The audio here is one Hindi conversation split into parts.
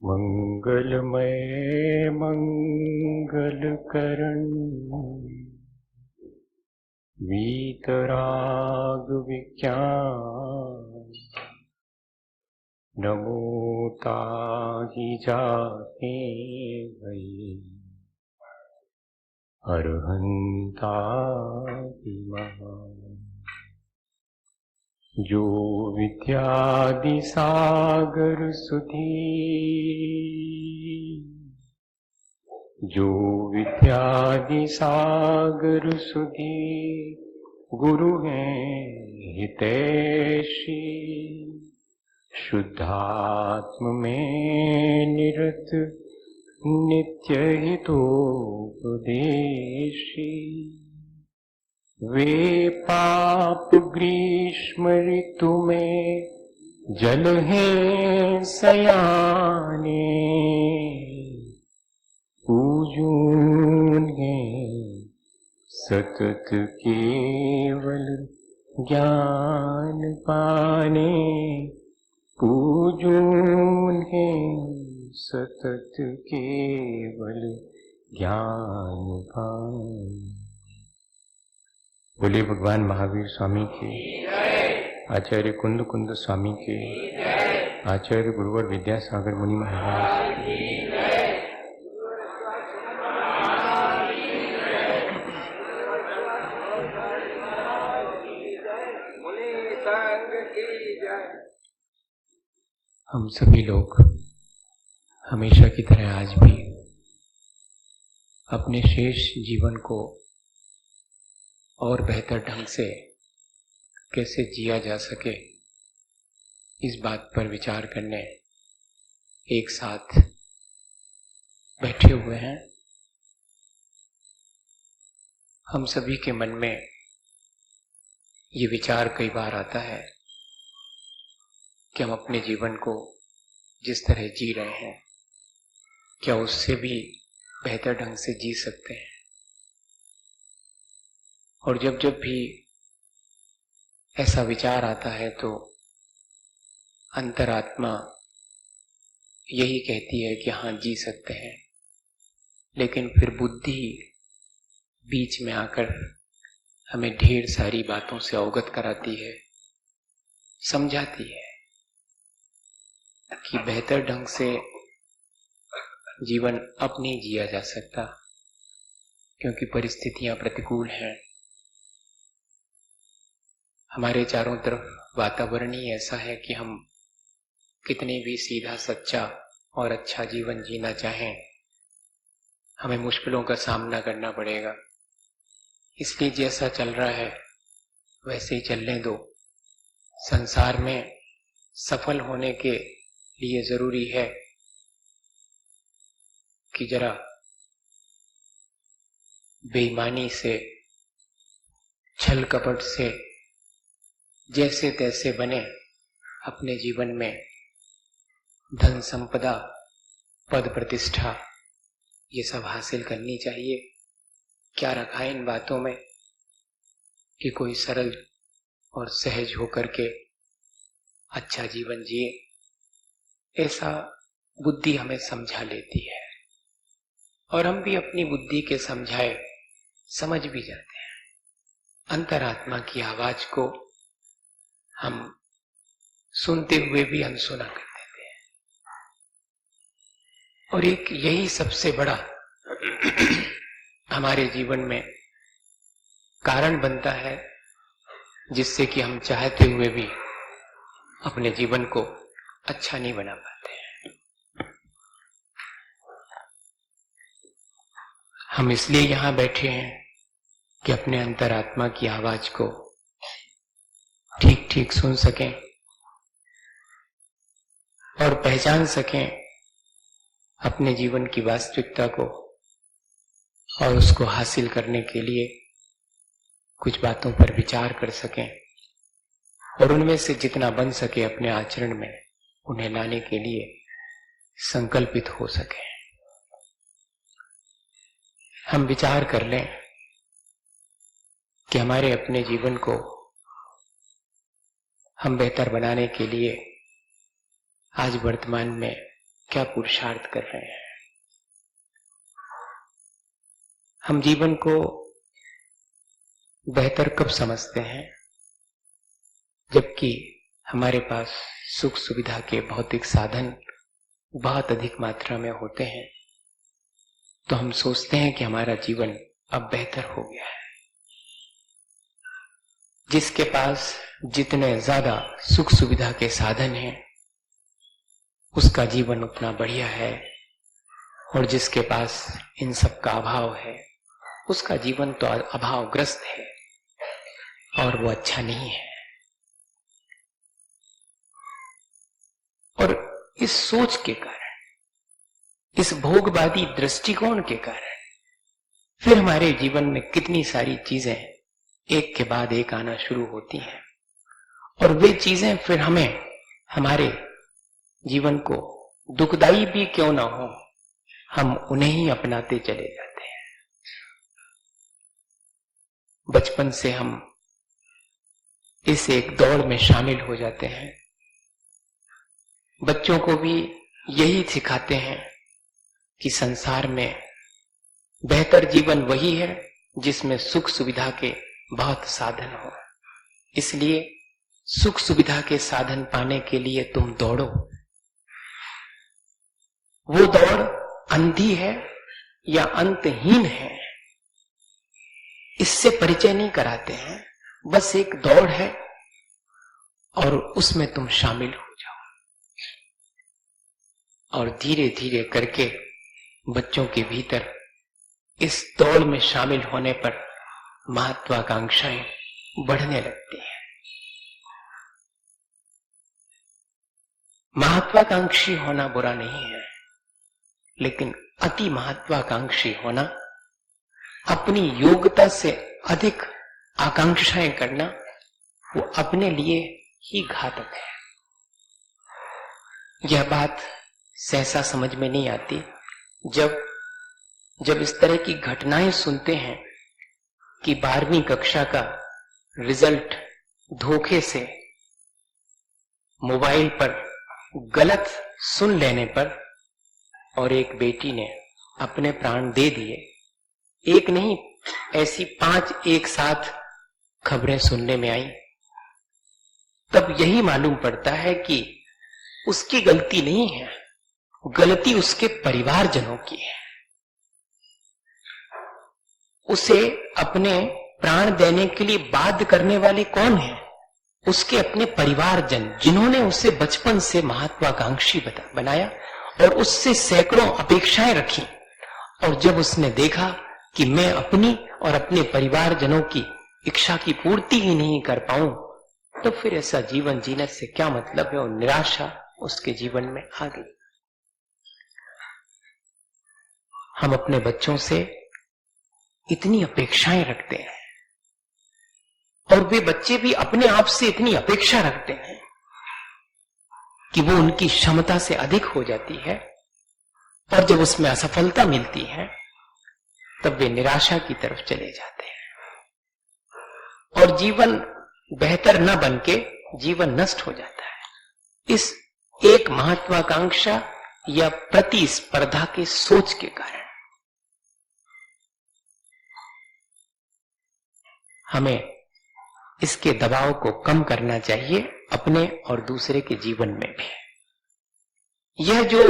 मंगलमय मंगलकरण वीतराग विज्ञान नमो ताहि जाते भई अरहंताति महान। जो विद्यादि सागर सुधी जो विद्यादि सागर सुधी गुरु हैं हितैषी शुद्धात्म में निरत नित्य हितोपदेशी वे पाप ग्रीष्म ऋतु में जल हैं सयाने पूजून हैं सतत केवल ज्ञान पाने पूजून हैं सतत केवल ज्ञान पाने। बोले भगवान महावीर स्वामी के, आचार्य कुंद कुंद स्वामी के, आचार्य गुरुवर विद्यासागर मुनि महाराज के। हम सभी लोग हमेशा की तरह आज भी अपने शेष जीवन को और बेहतर ढंग से कैसे जिया जा सके इस बात पर विचार करने एक साथ बैठे हुए हैं। हम सभी के मन में ये विचार कई बार आता है कि हम अपने जीवन को जिस तरह जी रहे हैं क्या उससे भी बेहतर ढंग से जी सकते हैं। और जब जब भी ऐसा विचार आता है तो अंतरात्मा यही कहती है कि हाँ जी सकते हैं, लेकिन फिर बुद्धि बीच में आकर हमें ढेर सारी बातों से अवगत कराती है, समझाती है कि बेहतर ढंग से जीवन अब नहीं जिया जा सकता क्योंकि परिस्थितियां प्रतिकूल हैं। हमारे चारों तरफ वातावरण ही ऐसा है कि हम कितने भी सीधा सच्चा और अच्छा जीवन जीना चाहें हमें मुश्किलों का सामना करना पड़ेगा। इसलिए जैसा चल रहा है वैसे ही चलने दो। संसार में सफल होने के लिए जरूरी है कि जरा बेईमानी से, छल कपट से जैसे तैसे बने अपने जीवन में धन संपदा पद प्रतिष्ठा ये सब हासिल करनी चाहिए। क्या रखा है इन बातों में कि कोई सरल और सहज होकर के अच्छा जीवन जिए, ऐसा बुद्धि हमें समझा लेती है और हम भी अपनी बुद्धि के समझाए समझ भी जाते हैं। अंतरात्मा की आवाज को हम सुनते हुए भी अनसुना कर देते हैं। और एक यही सबसे बड़ा हमारे जीवन में कारण बनता है जिससे कि हम चाहते हुए भी अपने जीवन को अच्छा नहीं बना पाते हैं। हम इसलिए यहां बैठे हैं कि अपने अंतरात्मा की आवाज को ठीक ठीक सुन सकें और पहचान सकें अपने जीवन की वास्तविकता को और उसको हासिल करने के लिए कुछ बातों पर विचार कर सकें और उनमें से जितना बन सके अपने आचरण में उन्हें लाने के लिए संकल्पित हो सके। हम विचार कर लें कि हमारे अपने जीवन को हम बेहतर बनाने के लिए आज वर्तमान में क्या पुरुषार्थ कर रहे हैं। हम जीवन को बेहतर कब समझते हैं, जबकि हमारे पास सुख सुविधा के भौतिक साधन बहुत अधिक मात्रा में होते हैं, तो हम सोचते हैं कि हमारा जीवन अब बेहतर हो गया है। जिसके पास जितने ज्यादा सुख सुविधा के साधन हैं, उसका जीवन उतना बढ़िया है, और जिसके पास इन सब का अभाव है, उसका जीवन तो अभावग्रस्त है और वो अच्छा नहीं है। और इस सोच के कारण, इस भोगवादी दृष्टिकोण के कारण फिर हमारे जीवन में कितनी सारी चीजें एक के बाद एक आना शुरू होती हैं, और वे चीजें फिर हमें हमारे जीवन को दुखदाई भी क्यों ना हो, हम उन्हें ही अपनाते चले जाते हैं। बचपन से हम इस एक दौड़ में शामिल हो जाते हैं। बच्चों को भी यही सिखाते हैं कि संसार में बेहतर जीवन वही है जिसमें सुख सुविधा के बहुत साधन हो। इसलिए सुख सुविधा के साधन पाने के लिए तुम दौड़ो। वो दौड़ अंधी है या अंतहीन है, इससे परिचय नहीं कराते हैं। बस एक दौड़ है और उसमें तुम शामिल हो जाओ, और धीरे धीरे करके बच्चों के भीतर इस दौड़ में शामिल होने पर महत्वाकांक्षाएं बढ़ने लगती हैं। महत्वाकांक्षी होना बुरा नहीं है, लेकिन अति महत्वाकांक्षी होना, अपनी योग्यता से अधिक आकांक्षाएं करना, वो अपने लिए ही घातक है। यह बात सहसा समझ में नहीं आती जब इस तरह की घटनाएं सुनते हैं कि 12वीं कक्षा का रिजल्ट धोखे से मोबाइल पर गलत सुन लेने पर और एक बेटी ने अपने प्राण दे दिए। एक नहीं, ऐसी 5 एक साथ खबरें सुनने में आई। तब यही मालूम पड़ता है कि उसकी गलती नहीं है, गलती उसके परिवारजनों की है। उसे अपने प्राण देने के लिए बाध्य करने वाले कौन हैं? उसके अपने परिवारजन, जिन्होंने उसे बचपन से महत्वाकांक्षी बनाया और उससे सैकड़ों अपेक्षाएं रखी। और जब उसने देखा कि मैं अपनी और अपने परिवारजनों की इच्छा की पूर्ति ही नहीं कर पाऊं, तो फिर ऐसा जीवन जीने से क्या मतलब है, और निराशा उसके जीवन में आ गई। हम अपने बच्चों से इतनी अपेक्षाएं रखते हैं, और वे बच्चे भी अपने आप से इतनी अपेक्षा रखते हैं कि वो उनकी क्षमता से अधिक हो जाती है, और जब उसमें असफलता मिलती है तब वे निराशा की तरफ चले जाते हैं, और जीवन बेहतर न बन के जीवन नष्ट हो जाता है। इस एक महत्वाकांक्षा या प्रतिस्पर्धा के सोच के कारण हमें इसके दबाव को कम करना चाहिए, अपने और दूसरे के जीवन में भी। यह जो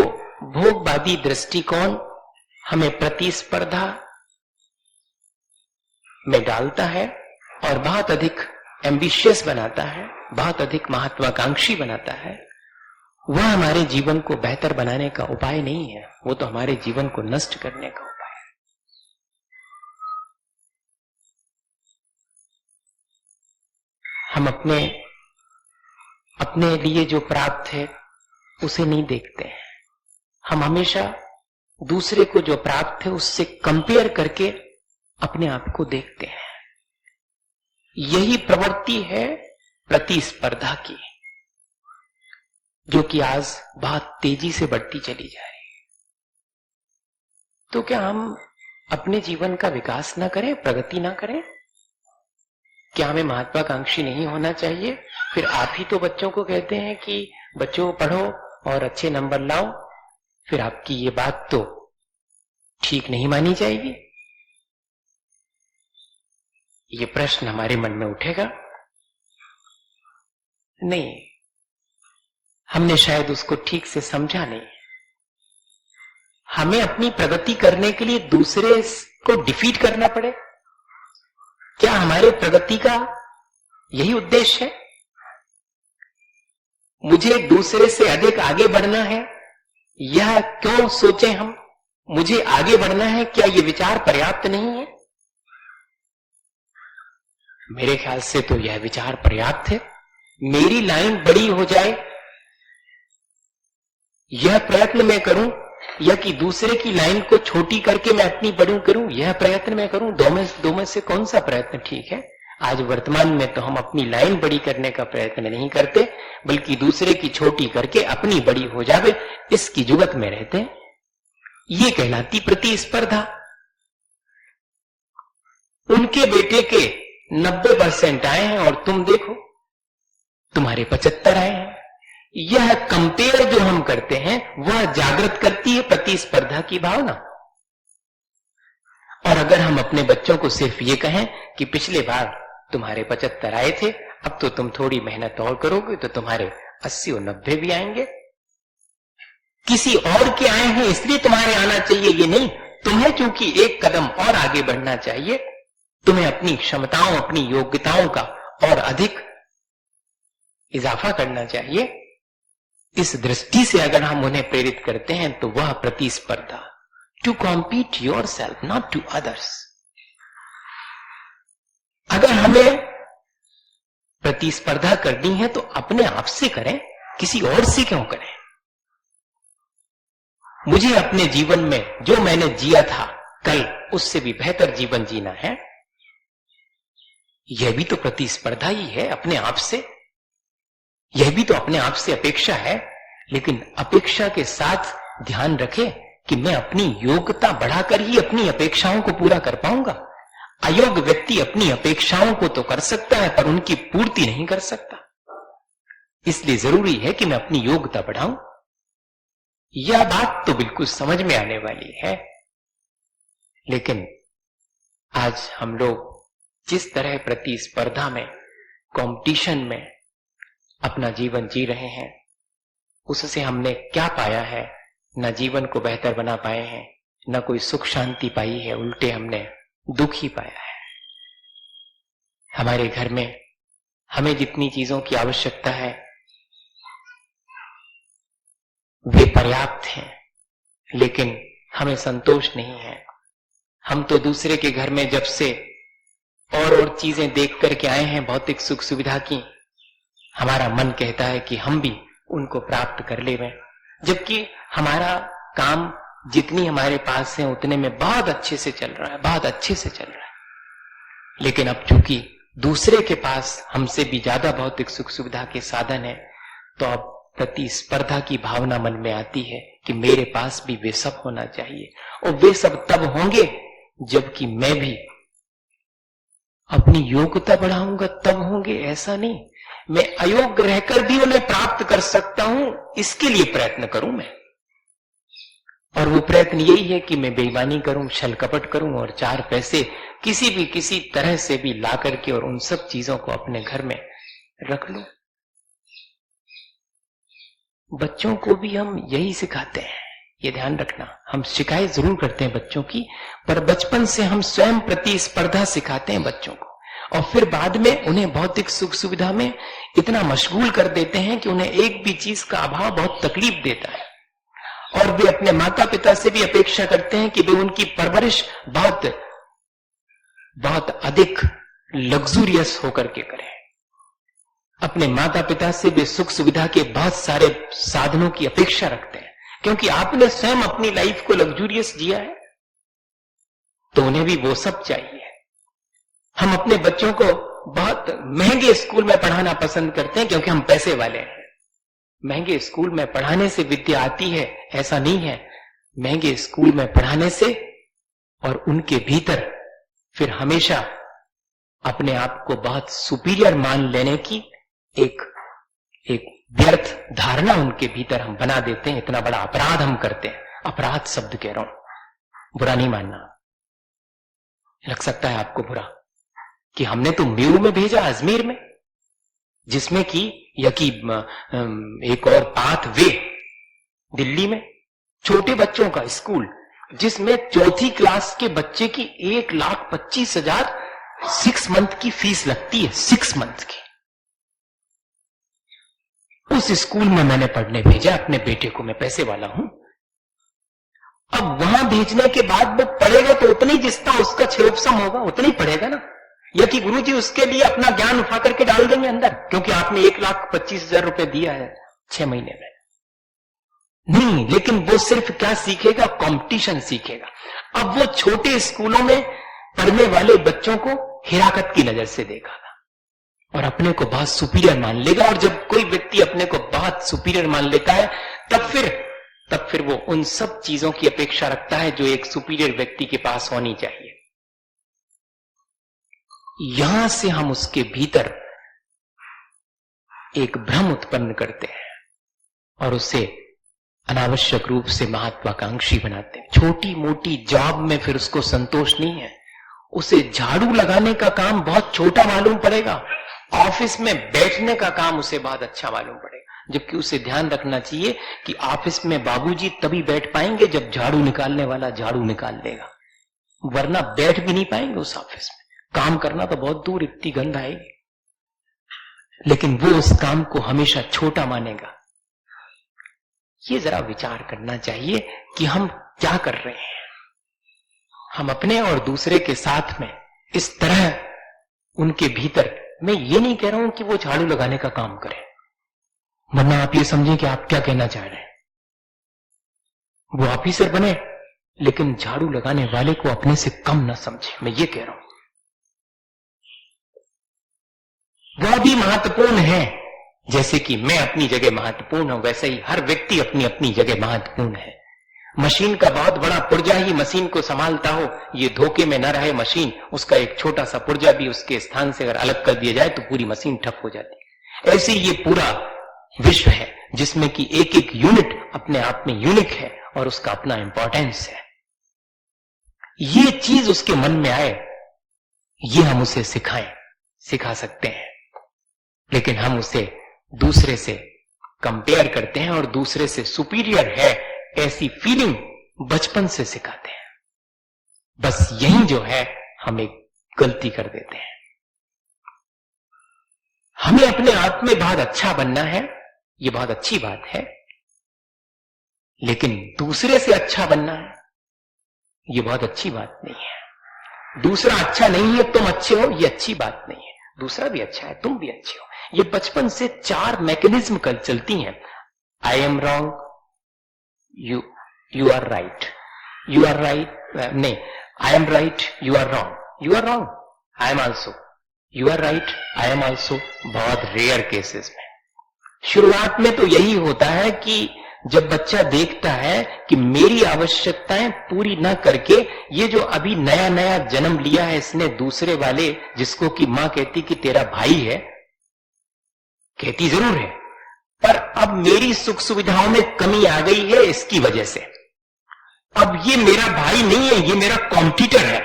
भोगवादी दृष्टिकोण हमें प्रतिस्पर्धा में डालता है और बहुत अधिक एम्बिशियस बनाता है, बहुत अधिक महत्वाकांक्षी बनाता है, वह हमारे जीवन को बेहतर बनाने का उपाय नहीं है, वो तो हमारे जीवन को नष्ट करने का उपाय है। हम अपने लिए जो प्राप्त है उसे नहीं देखते हैं। हम हमेशा दूसरे को जो प्राप्त है उससे कंपेयर करके अपने आप को देखते हैं। यही प्रवृत्ति है प्रतिस्पर्धा की, जो कि आज बहुत तेजी से बढ़ती चली जा रही है। तो क्या हम अपने जीवन का विकास ना करें, प्रगति ना करें? क्या हमें महत्वाकांक्षी नहीं होना चाहिए? फिर आप ही तो बच्चों को कहते हैं कि बच्चों पढ़ो और अच्छे नंबर लाओ, फिर आपकी ये बात तो ठीक नहीं मानी जाएगी। ये प्रश्न हमारे मन में उठेगा। नहीं, हमने शायद उसको ठीक से समझा नहीं। हमें अपनी प्रगति करने के लिए दूसरे को डिफीट करना पड़े, क्या हमारे प्रगति का यही उद्देश्य है? मुझे दूसरे से अधिक आगे बढ़ना है, यह क्यों सोचें हम? मुझे आगे बढ़ना है, क्या यह विचार पर्याप्त नहीं है? मेरे ख्याल से तो यह विचार पर्याप्त है। मेरी लाइन बड़ी हो जाए, यह प्रयत्न मैं करूं, या कि दूसरे की लाइन को छोटी करके मैं अपनी बड़ी करूं, यह प्रयत्न मैं करूं। दो में से कौन सा प्रयत्न ठीक है? आज वर्तमान में तो हम अपनी लाइन बड़ी करने का प्रयत्न नहीं करते, बल्कि दूसरे की छोटी करके अपनी बड़ी हो जावे, इसकी जुगत में रहते हैं। ये कहलाती प्रतिस्पर्धा। उनके बेटे के 90% आए हैं और तुम देखो तुम्हारे 75 आए हैं। यह कंपेयर जो हम करते हैं वह जागृत करती है प्रतिस्पर्धा की भावना। और अगर हम अपने बच्चों को सिर्फ ये कहें कि पिछले बार तुम्हारे 75 आए थे, अब तो तुम थोड़ी मेहनत और करोगे तो तुम्हारे 80 और 90 भी आएंगे, किसी और के आए हैं इसलिए तुम्हारे आना चाहिए, ये नहीं, तुम्हें चूंकि एक कदम और आगे बढ़ना चाहिए, तुम्हें अपनी क्षमताओं, अपनी योग्यताओं का और अधिक इजाफा करना चाहिए। इस दृष्टि से अगर हम उन्हें प्रेरित करते हैं तो वह प्रतिस्पर्धा, to compete yourself not to others. अगर हमें प्रतिस्पर्धा करनी है तो अपने आप से करें, किसी और से क्यों करें? मुझे अपने जीवन में जो मैंने जिया था कल, उससे भी बेहतर जीवन जीना है। यह भी तो प्रतिस्पर्धा ही है अपने आप से, यह भी तो अपने आप से अपेक्षा है। लेकिन अपेक्षा के साथ ध्यान रखें कि मैं अपनी योग्यता बढ़ाकर ही अपनी अपेक्षाओं को पूरा कर पाऊंगा। अयोग्य व्यक्ति अपनी अपेक्षाओं को तो कर सकता है पर उनकी पूर्ति नहीं कर सकता। इसलिए जरूरी है कि मैं अपनी योग्यता बढ़ाऊं। यह बात तो बिल्कुल समझ में आने वाली है, लेकिन आज हम लोग जिस तरह प्रतिस्पर्धा में, कंपटीशन में अपना जीवन जी रहे हैं, उससे हमने क्या पाया है? न जीवन को बेहतर बना पाए हैं, न कोई सुख शांति पाई है, उल्टे हमने दुख ही पाया है। हमारे घर में हमें जितनी चीजों की आवश्यकता है वे पर्याप्त हैं, लेकिन हमें संतोष नहीं है। हम तो दूसरे के घर में जब से और चीजें देख करके आए हैं भौतिक सुख सुविधा की, हमारा मन कहता है कि हम भी उनको प्राप्त कर लें, जबकि हमारा काम जितनी हमारे पास है उतने में बहुत अच्छे से चल रहा है, बहुत अच्छे से चल रहा है। लेकिन अब चूंकि दूसरे के पास हमसे भी ज्यादा भौतिक सुख सुविधा के साधन है, तो अब प्रतिस्पर्धा की भावना मन में आती है कि मेरे पास भी वे सब होना चाहिए, और वे सब तब होंगे जबकि मैं भी अपनी योग्यता बढ़ाऊंगा तब होंगे। ऐसा नहीं, मैं अयोग्य रहकर भी उन्हें प्राप्त कर सकता हूं, इसके लिए प्रयत्न करूं मैं। और वो प्रयत्न यही है कि मैं बेईमानी करूं, छल कपट करूं और 4 पैसे किसी तरह से भी ला करके और उन सब चीजों को अपने घर में रख लूं। बच्चों को भी हम यही सिखाते हैं, ये ध्यान रखना। हम शिकायत जरूर करते हैं बच्चों की, पर बचपन से हम स्वयं प्रतिस्पर्धा सिखाते हैं बच्चों को, और फिर बाद में उन्हें भौतिक सुख सुविधा में इतना मशगूल कर देते हैं कि उन्हें एक भी चीज का अभाव बहुत तकलीफ देता है। और वे अपने माता पिता से भी अपेक्षा करते हैं कि वे उनकी परवरिश बहुत बहुत अधिक लग्जूरियस होकर के करें। अपने माता पिता से वे सुख सुविधा के बहुत सारे साधनों की अपेक्षा रखते हैं, क्योंकि आपने स्वयं अपनी लाइफ को लग्जूरियस जिया है, तो उन्हें भी वो सब चाहिए। हम अपने बच्चों को बहुत महंगे स्कूल में पढ़ाना पसंद करते हैं क्योंकि हम पैसे वाले हैं। महंगे स्कूल में पढ़ाने से विद्या आती है, ऐसा नहीं है। महंगे स्कूल में पढ़ाने से और उनके भीतर फिर हमेशा अपने आप को बहुत सुपीरियर मान लेने की एक व्यर्थ धारणा उनके भीतर हम बना देते हैं, इतना बड़ा अपराध हम करते हैं। अपराध शब्द कह रहा हूं, बुरा नहीं मानना। लग सकता है आपको बुरा कि हमने तो म्यू में भेजा, अजमेर में, जिसमें कि यकी एक और पाथ वे दिल्ली में छोटे बच्चों का स्कूल, जिसमें चौथी क्लास के बच्चे की 1,25,000 6 मंथ की फीस लगती है, 6 मंथ की। उस स्कूल में मैंने पढ़ने भेजा अपने बेटे को, मैं पैसे वाला हूं। अब वहां भेजने के बाद वो पढ़ेगा तो उतना ही जितना उसका क्षयोपशम होगा उतना ही पढ़ेगा ना, या कि गुरुजी उसके लिए अपना ज्ञान उठा करके डाल देंगे अंदर, क्योंकि आपने 1,25,000 रुपए दिया है 6 महीने में। नहीं, लेकिन वो सिर्फ क्या सीखेगा? कंपटीशन सीखेगा। अब वो छोटे स्कूलों में पढ़ने वाले बच्चों को हिराकत की नजर से देखेगा और अपने को बहुत सुपीरियर मान लेगा। और जब कोई व्यक्ति अपने को बहुत सुपीरियर मान लेता है, तब फिर वो उन सब चीजों की अपेक्षा रखता है जो एक सुपीरियर व्यक्ति के पास होनी चाहिए। यहां से हम उसके भीतर एक भ्रम उत्पन्न करते हैं और उसे अनावश्यक रूप से महत्वाकांक्षी बनाते हैं। छोटी मोटी जॉब में फिर उसको संतोष नहीं है, उसे झाड़ू लगाने का काम बहुत छोटा मालूम पड़ेगा, ऑफिस में बैठने का काम उसे बहुत अच्छा मालूम पड़ेगा। जबकि उसे ध्यान रखना चाहिए कि ऑफिस में बाबूजी तभी बैठ पाएंगे जब झाड़ू निकालने वाला झाड़ू निकाल लेगा, वरना बैठ भी नहीं पाएंगे उस ऑफिस में। काम करना तो बहुत दूर, इतनी गंध आएगी, लेकिन वो उस काम को हमेशा छोटा मानेगा। ये जरा विचार करना चाहिए कि हम क्या कर रहे हैं। हम अपने और दूसरे के साथ में इस तरह उनके भीतर, मैं ये नहीं कह रहा हूं कि वो झाड़ू लगाने का काम करें, वरना आप ये समझें कि आप क्या कहना चाह रहे हैं। वो ऑफिसर बने लेकिन झाड़ू लगाने वाले को अपने से कम ना समझे, मैं ये कह रहा हूं। वह भी महत्वपूर्ण है, जैसे कि मैं अपनी जगह महत्वपूर्ण हूं, वैसे ही हर व्यक्ति अपनी अपनी जगह महत्वपूर्ण है। मशीन का बहुत बड़ा पुर्जा ही मशीन को संभालता हो, ये धोखे में न रहे मशीन, उसका एक छोटा सा पुर्जा भी उसके स्थान से अगर अलग कर दिया जाए तो पूरी मशीन ठप हो जाती है। ऐसे ये पूरा विश्व है जिसमें कि एक एक यूनिट अपने आप में यूनिक है और उसका अपना इंपॉर्टेंस है। ये चीज उसके मन में आए, ये हम उसे सिखा सकते हैं, लेकिन हम उसे दूसरे से कंपेयर करते हैं और दूसरे से सुपीरियर है ऐसी फीलिंग बचपन से सिखाते हैं। बस यही जो है हम एक गलती कर देते हैं। हमें अपने आप में बहुत अच्छा बनना है, ये बहुत अच्छी बात है, लेकिन दूसरे से अच्छा बनना है ये बहुत अच्छी बात नहीं है। दूसरा अच्छा नहीं है, तुम अच्छे हो, ये अच्छी बात नहीं है। दूसरा भी अच्छा है, तुम भी अच्छे हो। ये बचपन से 4 मैकेनिज्म कल चलती हैं। I am wrong, you are right, you are right, नहीं, I am right, you are wrong, you are wrong, I am also, you are right, I am also. बहुत रेयर केसेस में शुरुआत में तो यही होता है कि जब बच्चा देखता है कि मेरी आवश्यकताएं पूरी ना करके ये जो अभी नया नया जन्म लिया है इसने दूसरे वाले, जिसको कि मां कहती कि तेरा भाई है, कहती जरूर है, पर अब मेरी सुख सुविधाओं में कमी आ गई है इसकी वजह से, अब ये मेरा भाई नहीं है, ये मेरा कॉम्पिटिटर है।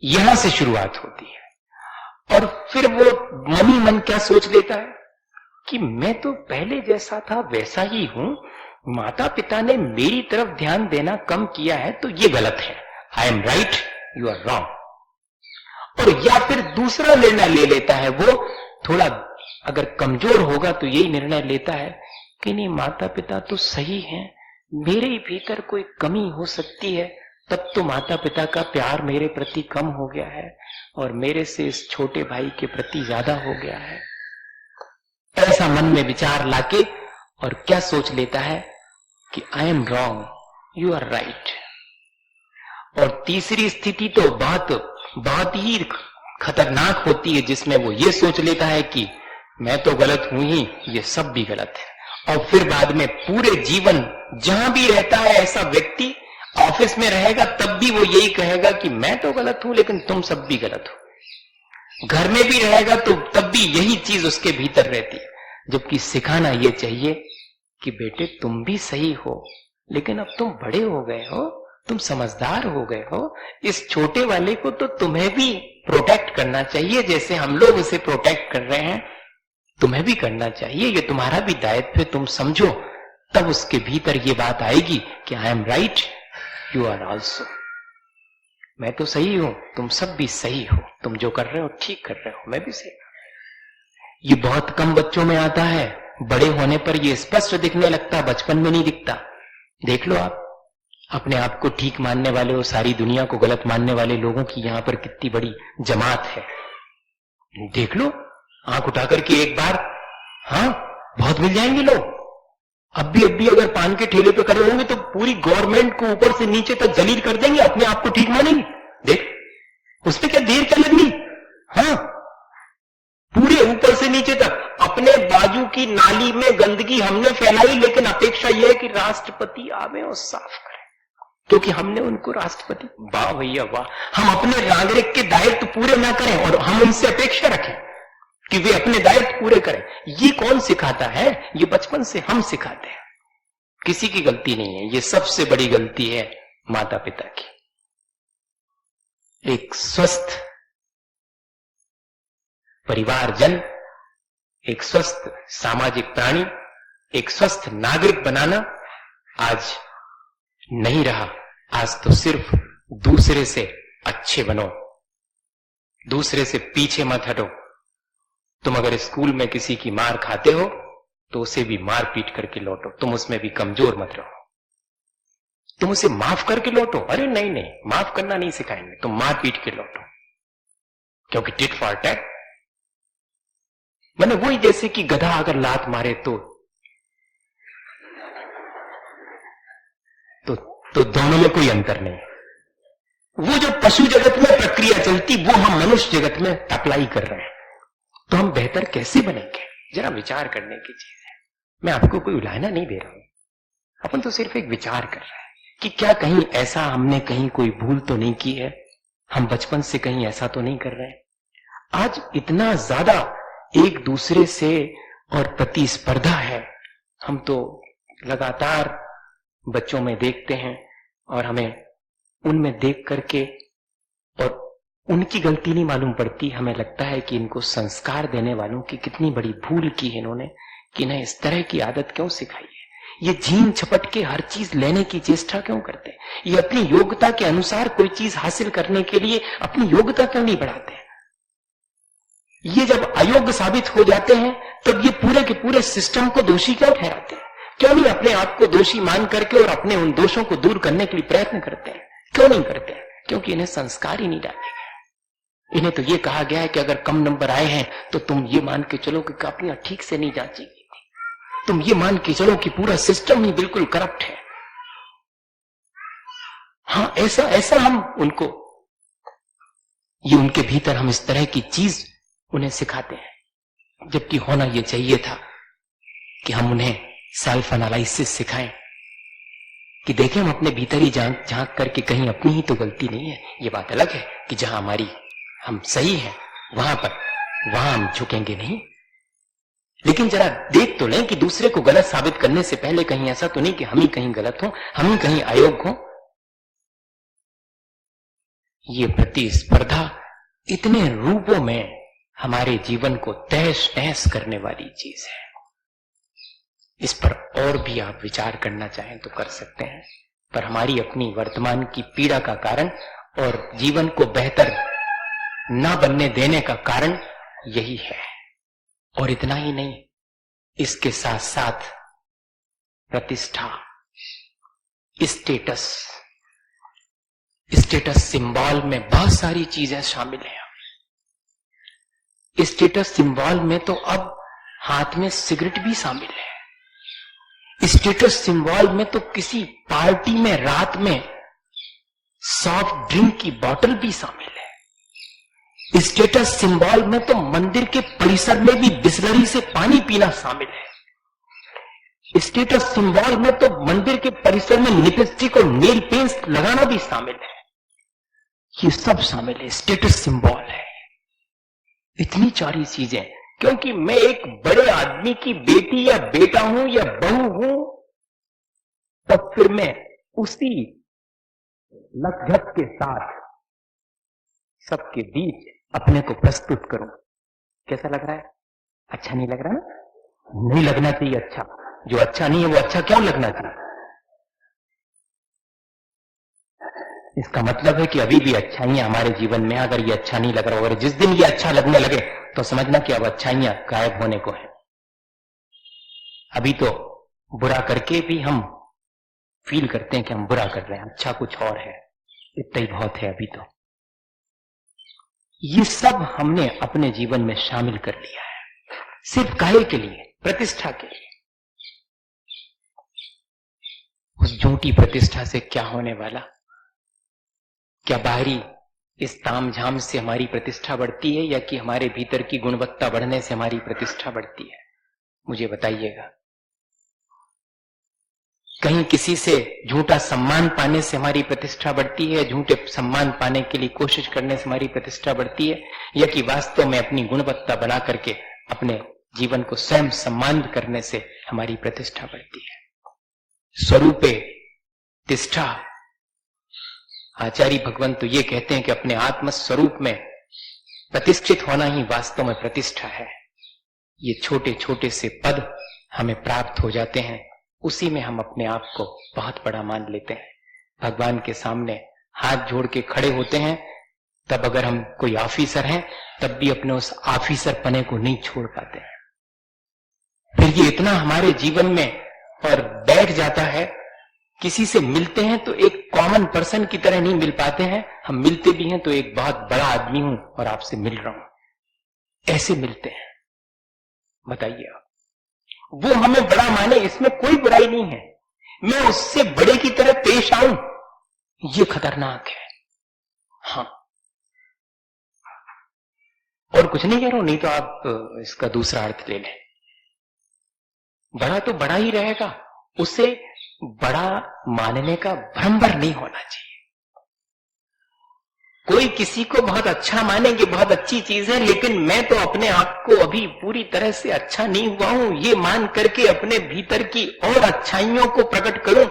यहां से शुरुआत होती है और फिर वो मन ही मन क्या सोच लेता है कि मैं तो पहले जैसा था वैसा ही हूं, माता पिता ने मेरी तरफ ध्यान देना कम किया है तो ये गलत है, I am right, you are wrong. और या फिर दूसरा निर्णय ले लेता है, वो थोड़ा अगर कमजोर होगा तो यही निर्णय लेता है कि नहीं, माता पिता तो सही हैं, मेरे भीतर कोई कमी हो सकती है, तब तो माता पिता का प्यार मेरे प्रति कम हो गया है और मेरे से इस छोटे भाई के प्रति ज्यादा हो गया है। ऐसा मन में विचार लाके और क्या सोच लेता है कि I am wrong, you are right. और तीसरी स्थिति तो बहुत ही खतरनाक होती है, जिसमें वो ये सोच लेता है कि मैं तो गलत हूं ही, ये सब भी गलत है। और फिर बाद में पूरे जीवन जहां भी रहता है ऐसा व्यक्ति, ऑफिस में रहेगा तब भी वो यही कहेगा कि मैं तो गलत हूं लेकिन तुम सब भी गलत हो। घर में भी रहेगा तो तब भी यही चीज उसके भीतर रहती है। जबकि सिखाना ये चाहिए कि बेटे तुम भी सही हो, लेकिन अब तुम बड़े हो गए हो, तुम समझदार हो गए हो, इस छोटे वाले को तो तुम्हें भी प्रोटेक्ट करना चाहिए, जैसे हम लोग उसे प्रोटेक्ट कर रहे हैं तुम्हें भी करना चाहिए, ये तुम्हारा भी दायित्व है, तुम समझो। तब उसके भीतर ये बात आएगी कि I am right, you are also, मैं तो सही हूं, तुम सब भी सही हो, तुम जो कर रहे हो ठीक कर रहे हो, मैं भी सही हूं। ये बहुत कम बच्चों में आता है, बड़े होने पर ये स्पष्ट दिखने लगता, बचपन में नहीं दिखता। देख लो आप अपने आप को ठीक मानने वाले और सारी दुनिया को गलत मानने वाले लोगों की यहां पर कितनी बड़ी जमात है। देख लो, आंख उठा करके एक बार, हाँ बहुत मिल जाएंगे लोग। अब भी अगर पान के ठेले पे खड़े होंगे तो पूरी गवर्नमेंट को ऊपर से नीचे तक जलील कर देंगे, अपने आप को ठीक मानेंगे। देख उसमें क्या देर क्या लगनी, हाँ पूरे ऊपर से नीचे तक अपने बाजू की नाली में गंदगी हमने फैलाई, लेकिन अपेक्षा यह है कि राष्ट्रपति आवे और साफ करें, क्योंकि हमने उनको राष्ट्रपति, वाह भैया वाह, हम अपने नागरिक के दायित्व पूरे ना करें और हम उनसे अपेक्षा रखें कि वे अपने दायित्व पूरे करें। ये कौन सिखाता है? ये बचपन से हम सिखाते हैं। किसी की गलती नहीं है, ये सबसे बड़ी गलती है माता पिता की। एक स्वस्थ परिवारजन, एक स्वस्थ सामाजिक प्राणी, एक स्वस्थ नागरिक बनाना आज नहीं रहा। आज तो सिर्फ दूसरे से अच्छे बनो, दूसरे से पीछे मत हटो। तुम अगर स्कूल में किसी की मार खाते हो तो उसे भी मार पीट करके लौटो, तुम उसमें भी कमजोर मत रहो, तुम उसे माफ करके लौटो। अरे नहीं नहीं, माफ करना नहीं सिखाएंगे, तुम मार पीट के लौटो, क्योंकि टिट फॉर टैट मैंने वही, जैसे कि गधा अगर लात मारे तो दोनों में कोई अंतर नहीं। वो जो पशु जगत में प्रक्रिया चलती वो हम मनुष्य जगत में अप्लाई कर रहे हैं, तो हम बेहतर कैसे बनेंगे? जरा विचार करने की चीज है। मैं आपको कोई उलाहना नहीं दे रहा हूं, अपन तो सिर्फ एक विचार कर रहे हैं कि क्या कहीं ऐसा हमने कहीं कोई भूल तो नहीं की है, हम बचपन से कहीं ऐसा तो नहीं कर रहे हैं। आज इतना ज्यादा एक दूसरे से और प्रतिस्पर्धा है, हम तो लगातार बच्चों में देखते हैं और हमें उनमें देख करके और उनकी गलती नहीं मालूम पड़ती, हमें लगता है कि इनको संस्कार देने वालों की कितनी बड़ी भूल की है इन्होंने, कि इन्हें इस तरह की आदत क्यों सिखाई है। ये झीन झपट के हर चीज लेने की चेष्टा क्यों करते हैं? ये अपनी योग्यता के अनुसार कोई चीज हासिल करने के लिए अपनी योग्यता क्यों नहीं बढ़ाते हैं? ये जब अयोग्य साबित हो जाते हैं तब ये पूरे के पूरे सिस्टम को दोषी क्यों ठहराते हैं? क्यों नहीं अपने आप को दोषी मान करके और अपने उन दोषों को दूर करने के लिए प्रयत्न करते हैं? क्यों नहीं करते हैं? क्योंकि इन्हें संस्कार ही नहीं डाले गए। इन्हें तो ये कहा गया है कि अगर कम नंबर आए हैं तो तुम ये मान के चलो कि कापियां ठीक से नहीं जांची गई थी, तुम ये मान के चलो कि पूरा सिस्टम ही बिल्कुल करप्ट है। हाँ, ऐसा हम उनको, ये उनके भीतर हम इस तरह की चीज उन्हें सिखाते हैं, जबकि होना यह चाहिए था कि हम उन्हें सेल्फ एनालिसिस सिखाएं कि देखें हम अपने भीतर ही झांक करके कहीं अपनी ही तो गलती नहीं है। ये बात अलग है कि जहां हम सही हैं वहां हम झुकेंगे नहीं, लेकिन जरा देख तो लें कि दूसरे को गलत साबित करने से पहले कहीं ऐसा तो नहीं कि हम ही कहीं गलत हो, हम ही कहीं अयोग्य हो। ये प्रतिस्पर्धा इतने रूपों में हमारे जीवन को तहस नहस करने वाली चीज है। इस पर और भी आप विचार करना चाहें तो कर सकते हैं, पर हमारी अपनी वर्तमान की पीड़ा का कारण और जीवन को बेहतर ना बनने देने का कारण यही है। और इतना ही नहीं, इसके साथ साथ प्रतिष्ठा, स्टेटस सिंबल में बहुत सारी चीजें शामिल हैं। स्टेटस सिंबल में तो अब हाथ में सिगरेट भी शामिल है। स्टेटस सिंबल में तो किसी पार्टी में रात में सॉफ्ट ड्रिंक की बोतल भी शामिल है। स्टेटस सिंबल में तो मंदिर के परिसर में भी बिसलरी से पानी पीना शामिल है। स्टेटस सिंबल में तो मंदिर के परिसर में लिपस्टिक और नेल पेंट लगाना भी शामिल है। ये सब शामिल है, स्टेटस सिंबल है। इतनी सारी चीजें, क्योंकि मैं एक बड़े आदमी की बेटी या बेटा हूं या बहू हूं, तब फिर मैं उसी लज्जत के साथ सबके बीच अपने को प्रस्तुत करूं। कैसा लग रहा है? अच्छा नहीं लग रहा ना? नहीं लगना चाहिए अच्छा। जो अच्छा नहीं है वो अच्छा क्यों लगना चाहिए? इसका मतलब है कि अभी भी अच्छाइयां हमारे जीवन में, अगर ये अच्छा नहीं लग रहा, अगर जिस दिन ये अच्छा लगने लगे तो समझना कि अब अच्छाइयां गायब होने को है। अभी तो बुरा करके भी हम फील करते हैं कि हम बुरा कर रहे हैं, अच्छा कुछ और है, इतना ही बहुत है अभी तो। ये सब हमने अपने जीवन में शामिल कर लिया है, सिर्फ काहे के लिए? प्रतिष्ठा के लिए। उस झूठी प्रतिष्ठा से क्या होने वाला? क्या बाहरी इस तामझाम से हमारी प्रतिष्ठा बढ़ती है, या कि हमारे भीतर की गुणवत्ता बढ़ने से हमारी प्रतिष्ठा बढ़ती है? मुझे बताइएगा। कहीं किसी से झूठा सम्मान पाने से हमारी प्रतिष्ठा बढ़ती है, झूठे सम्मान पाने के लिए कोशिश करने से हमारी प्रतिष्ठा बढ़ती है, या कि वास्तव में अपनी गुणवत्ता बढ़ा करके अपने जीवन को स्वयं सम्मान करने से हमारी प्रतिष्ठा बढ़ती है? स्वरूपे तिष्ठा। आचार्य भगवान तो ये कहते हैं कि अपने आत्म स्वरूप में प्रतिष्ठित होना ही वास्तव में प्रतिष्ठा है। ये छोटे छोटे से पद हमें प्राप्त हो जाते हैं, उसी में हम अपने आप को बहुत बड़ा मान लेते हैं। भगवान के सामने हाथ जोड़ के खड़े होते हैं, तब अगर हम कोई ऑफिसर हैं तब भी अपने उस ऑफिसर पने को नहीं छोड़ पाते हैं। फिर ये इतना हमारे जीवन में और बैठ जाता है, किसी से मिलते हैं तो एक कॉमन पर्सन की तरह नहीं मिल पाते हैं, हम मिलते भी हैं तो एक बहुत बड़ा आदमी हूं और आपसे मिल रहा हूं, ऐसे मिलते हैं। बताइए आप, वो हमें बड़ा माने, इसमें कोई बुराई नहीं है, मैं उससे बड़े की तरह पेश आऊं, ये खतरनाक है। हाँ, और कुछ नहीं कह रहा हूं, नहीं तो आप इसका दूसरा अर्थ ले लें। बड़ा तो बड़ा ही रहेगा, उसे बड़ा मानने का भ्रम भर नहीं होना चाहिए। कोई किसी को बहुत अच्छा मानेंगे, बहुत अच्छी चीज है, लेकिन मैं तो अपने आप को अभी पूरी तरह से अच्छा नहीं हुआ हूं, ये मान करके अपने भीतर की और अच्छाइयों को प्रकट करूं,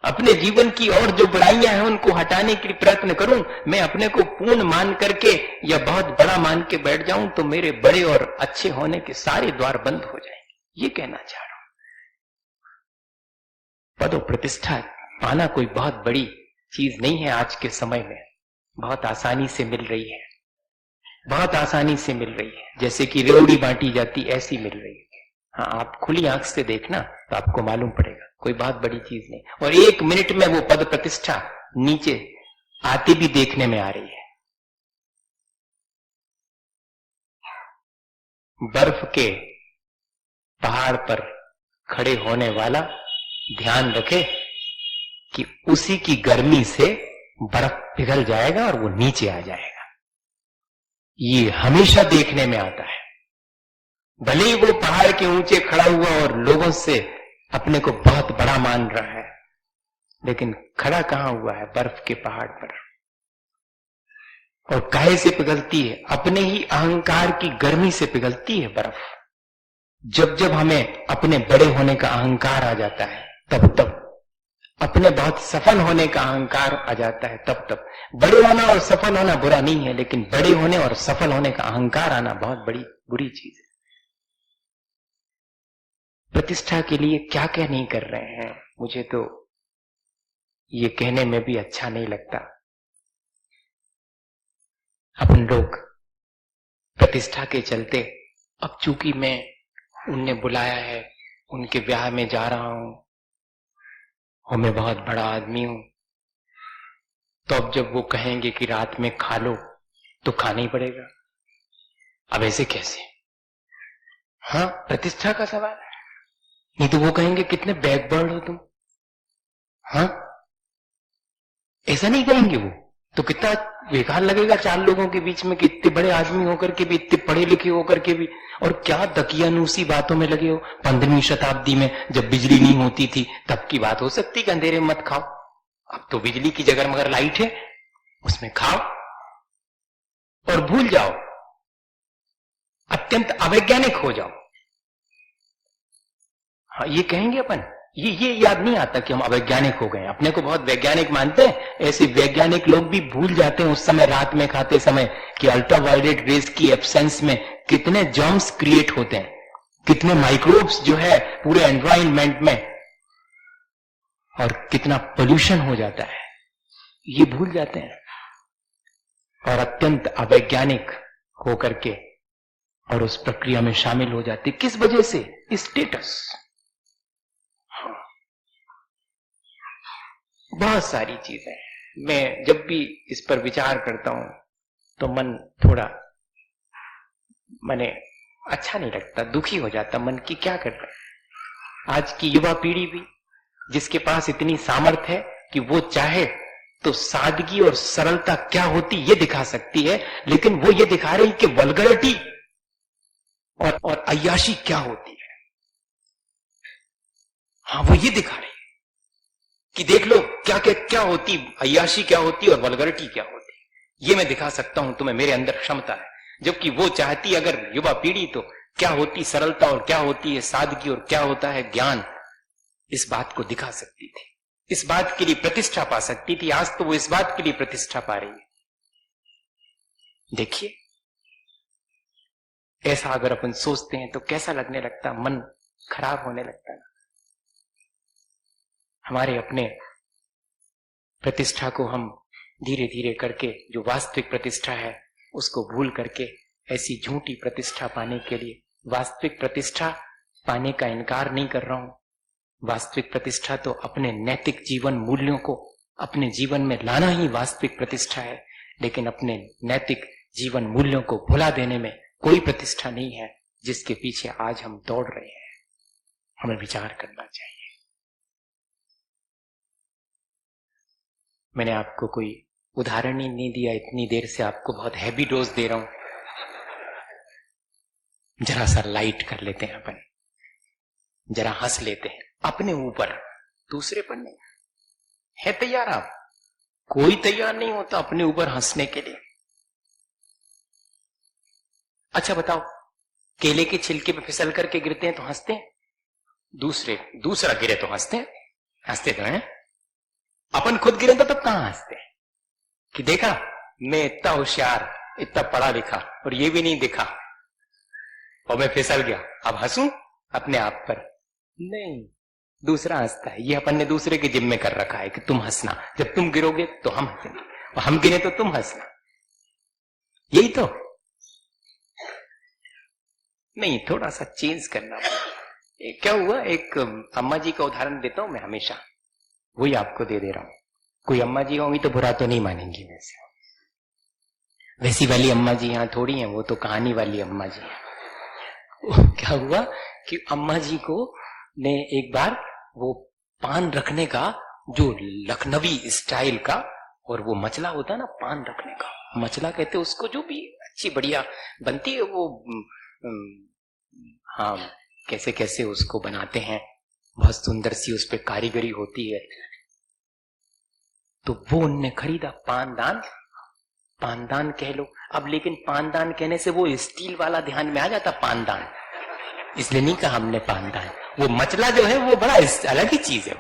अपने जीवन की और जो बुराइयां हैं उनको हटाने के लिए प्रयत्न करूं। मैं अपने को पूर्ण मान करके या बहुत बड़ा मान के बैठ जाऊं तो मेरे बड़े और अच्छे होने के सारे द्वार बंद हो जाएंगे। ये कहना चाह रहा हूं। पद और प्रतिष्ठा पाना कोई बहुत बड़ी चीज नहीं है। आज के समय में बहुत आसानी से मिल रही है, बहुत आसानी से मिल रही है, जैसे कि रेवड़ी बांटी जाती ऐसी मिल रही है। हाँ, आप खुली आंख से देखना तो आपको मालूम पड़ेगा, कोई बहुत बड़ी चीज नहीं। और एक मिनट में वो पद प्रतिष्ठा नीचे आती भी देखने में आ रही है। बर्फ के पहाड़ पर खड़े होने वाला ध्यान रखे कि उसी की गर्मी से बर्फ पिघल जाएगा और वो नीचे आ जाएगा। ये हमेशा देखने में आता है। भले ही वो पहाड़ के ऊंचे खड़ा हुआ और लोगों से अपने को बहुत बड़ा मान रहा है, लेकिन खड़ा कहां हुआ है? बर्फ के पहाड़ पर। और काहे से पिघलती है? अपने ही अहंकार की गर्मी से पिघलती है बर्फ। जब जब हमें अपने बड़े होने का अहंकार आ जाता है, तब तब अपने बहुत सफल होने का अहंकार आ जाता है, तब तब। बड़े होना और सफल होना बुरा नहीं है, लेकिन बड़े होने और सफल होने का अहंकार आना बहुत बड़ी बुरी चीज है। प्रतिष्ठा के लिए क्या क्या नहीं कर रहे हैं, मुझे तो ये कहने में भी अच्छा नहीं लगता। अपन लोग प्रतिष्ठा के चलते, अब चूंकि मैं उनने बुलाया है, उनके ब्याह में जा रहा हूं और मैं बहुत बड़ा आदमी हूं, तो अब जब वो कहेंगे कि रात में खा लो तो खाना ही पड़ेगा। अब ऐसे कैसे? हाँ, प्रतिष्ठा का सवाल है। नहीं तो वो कहेंगे कितने बैकबर्ड हो तुम। हाँ, ऐसा नहीं कहेंगे वो तो कितना बेकार लगेगा चार लोगों के बीच में कि इतने बड़े आदमी होकर के भी, इतने पढ़े लिखे होकर के भी, और क्या दकियानूसी बातों में लगे हो। 15वीं शताब्दी में जब बिजली नहीं होती थी तब की बात हो सकती कि अंधेरे में मत खाओ। अब तो बिजली की जगह मगर लाइट है, उसमें खाओ और भूल जाओ। अत्यंत अवैज्ञानिक हो जाओ। हाँ, ये कहेंगे अपन, ये याद नहीं आता कि हम अवैज्ञानिक हो गए, अपने को बहुत वैज्ञानिक मानते हैं। ऐसे वैज्ञानिक लोग भी भूल जाते हैं उस समय रात में खाते समय कि अल्ट्रावायलेट रेज की एब्सेंस में कितने जर्म्स क्रिएट होते हैं, कितने माइक्रोब्स जो है पूरे एनवायरनमेंट में, और कितना पोल्यूशन हो जाता है, ये भूल जाते हैं। और अत्यंत अवैज्ञानिक होकर के और उस प्रक्रिया में शामिल हो जाते। किस वजह से? स्टेटस। बहुत सारी चीजें। मैं जब भी इस पर विचार करता हूं तो मन थोड़ा मने अच्छा नहीं लगता, दुखी हो जाता मन की क्या कर रहे हैं। आज की युवा पीढ़ी भी जिसके पास इतनी सामर्थ्य है कि वो चाहे तो सादगी और सरलता क्या होती ये दिखा सकती है, लेकिन वो ये दिखा रही कि वल्गरिटी और अय्याशी क्या होती है। हाँ, वो ये दिखा रही कि देख लो क्या क्या क्या होती, अय्याशी क्या होती और वल्गरिटी क्या होती। ये मैं दिखा सकता हूं तुम्हें, मेरे अंदर क्षमता है। जबकि वो चाहती अगर युवा पीढ़ी तो क्या होती सरलता और क्या होती है सादगी और क्या होता है ज्ञान, इस बात को दिखा सकती थी, इस बात के लिए प्रतिष्ठा पा सकती थी। आज तो वो इस बात के लिए प्रतिष्ठा पा रही है। देखिए, ऐसा अगर अपन सोचते हैं तो कैसा लगने लगता, मन खराब होने लगता है। हमारे अपने प्रतिष्ठा को हम धीरे धीरे करके जो वास्तविक प्रतिष्ठा है उसको भूल करके ऐसी झूठी प्रतिष्ठा पाने के लिए, वास्तविक प्रतिष्ठा पाने का इनकार नहीं कर रहा हूं, वास्तविक प्रतिष्ठा तो अपने नैतिक जीवन मूल्यों को अपने जीवन में लाना ही वास्तविक प्रतिष्ठा है। लेकिन अपने नैतिक जीवन मूल्यों को भुला देने में कोई प्रतिष्ठा नहीं है जिसके पीछे आज हम दौड़ रहे हैं। हमें विचार करना चाहिए। मैंने आपको कोई उदाहरण ही नहीं दिया, इतनी देर से आपको बहुत हैवी डोज दे रहा हूं। जरा सा लाइट कर लेते हैं अपन, जरा हंस लेते हैं अपने ऊपर, दूसरे पर नहीं। है तैयार आप? कोई तैयार नहीं होता अपने ऊपर हंसने के लिए। अच्छा बताओ, केले के छिलके पे फिसल करके गिरते हैं तो हंसते हैं, दूसरा गिरे तो हंसते हैं, हंसते तो हैं। अपन खुद गिरे तो तब कहां हंसते हैं कि देखा मैं इतना होशियार, इतना पढ़ा लिखा और ये भी नहीं दिखा और मैं फिसल गया, अब हंसूं अपने आप पर? नहीं, दूसरा हंसता है। ये अपन ने दूसरे के जिम्मे कर रखा है कि तुम हंसना, जब तुम गिरोगे तो हम हंसेंगे और हम गिरे तो तुम हंसना। यही तो नहीं, थोड़ा सा चेंज करना। क्या हुआ, एक अम्मा जी का उदाहरण देता हूं मैं हमेशा, वही आपको दे रहा हूं। कोई अम्मा जी होंगी तो बुरा तो नहीं मानेंगी, वैसी वाली अम्मा जी यहां थोड़ी हैं, वो तो कहानी वाली अम्मा जी है। क्या हुआ कि अम्मा जी को ने एक बार वो पान रखने का जो लखनवी स्टाइल का, और वो मचला होता है ना पान रखने का, मचला कहते उसको, जो भी अच्छी बढ़िया बनती है वो, हाँ कैसे कैसे उसको बनाते हैं, बहुत सुंदर सी उस पे कारीगरी होती है। तो वो उनने खरीदा पानदान कह लो अब, लेकिन पानदान कहने से वो स्टील वाला ध्यान में आ जाता पानदान, इसलिए नहीं कहा हमने पानदान। वो मचला जो है वो बड़ा अलग ही चीज है,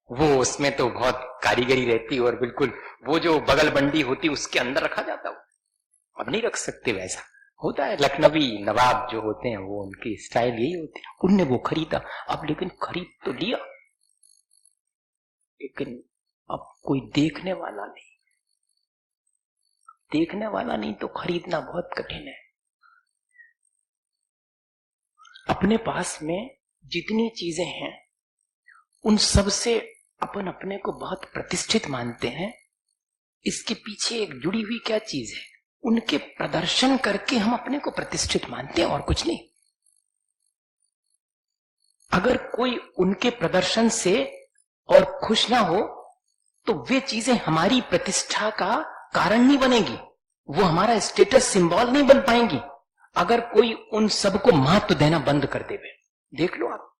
वो उसमें तो बहुत कारीगरी रहती और बिल्कुल वो जो बगल बंडी होती उसके अंदर रखा जाता। वो अब नहीं रख सकते, वैसा होता है। लखनवी नवाब जो होते हैं वो उनकी स्टाइल यही होती है। उनने वो खरीदा, अब लेकिन खरीद तो लिया, लेकिन अब कोई देखने वाला नहीं तो खरीदना बहुत कठिन है। अपने पास में जितनी चीजें हैं उन सब से अपन अपने को बहुत प्रतिष्ठित मानते हैं। इसके पीछे एक जुड़ी हुई क्या चीज है, उनके प्रदर्शन करके हम अपने को प्रतिष्ठित मानते हैं और कुछ नहीं। अगर कोई उनके प्रदर्शन से और खुश ना हो तो वे चीजें हमारी प्रतिष्ठा का कारण नहीं बनेगी, वो हमारा स्टेटस सिंबल नहीं बन पाएंगी। अगर कोई उन सबको महत्व देना बंद कर देवे, देख लो आप।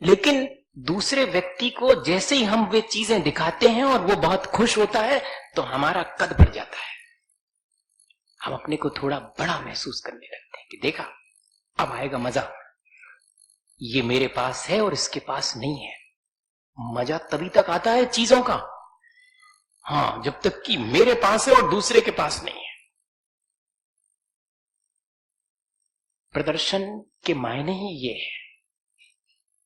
लेकिन दूसरे व्यक्ति को जैसे ही हम वे चीजें दिखाते हैं और वो बहुत खुश होता है तो हमारा कद बढ़ जाता है, हम अपने को थोड़ा बड़ा महसूस करने लगते हैं कि देखा, अब आएगा मजा, ये मेरे पास है और इसके पास नहीं है। मजा तभी तक आता है चीजों का, हाँ, जब तक कि मेरे पास है और दूसरे के पास नहीं है। प्रदर्शन के मायने ही ये है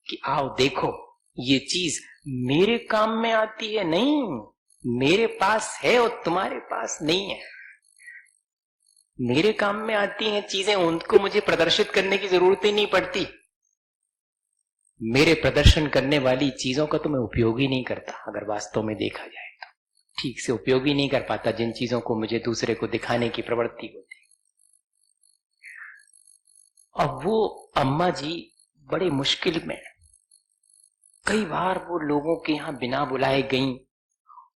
कि आओ देखो, ये चीज मेरे काम में आती है, नहीं, मेरे पास है और तुम्हारे पास नहीं है। मेरे काम में आती हैं चीजें, उनको मुझे प्रदर्शित करने की जरूरत ही नहीं पड़ती। मेरे प्रदर्शन करने वाली चीजों का तो मैं उपयोग ही नहीं करता। अगर वास्तव में देखा जाए तो ठीक से उपयोग ही नहीं कर पाता जिन चीजों को मुझे दूसरे को दिखाने की प्रवृत्ति होती। अब वो अम्मा जी बड़े मुश्किल में, कई बार वो लोगों के यहां बिना बुलाए गईं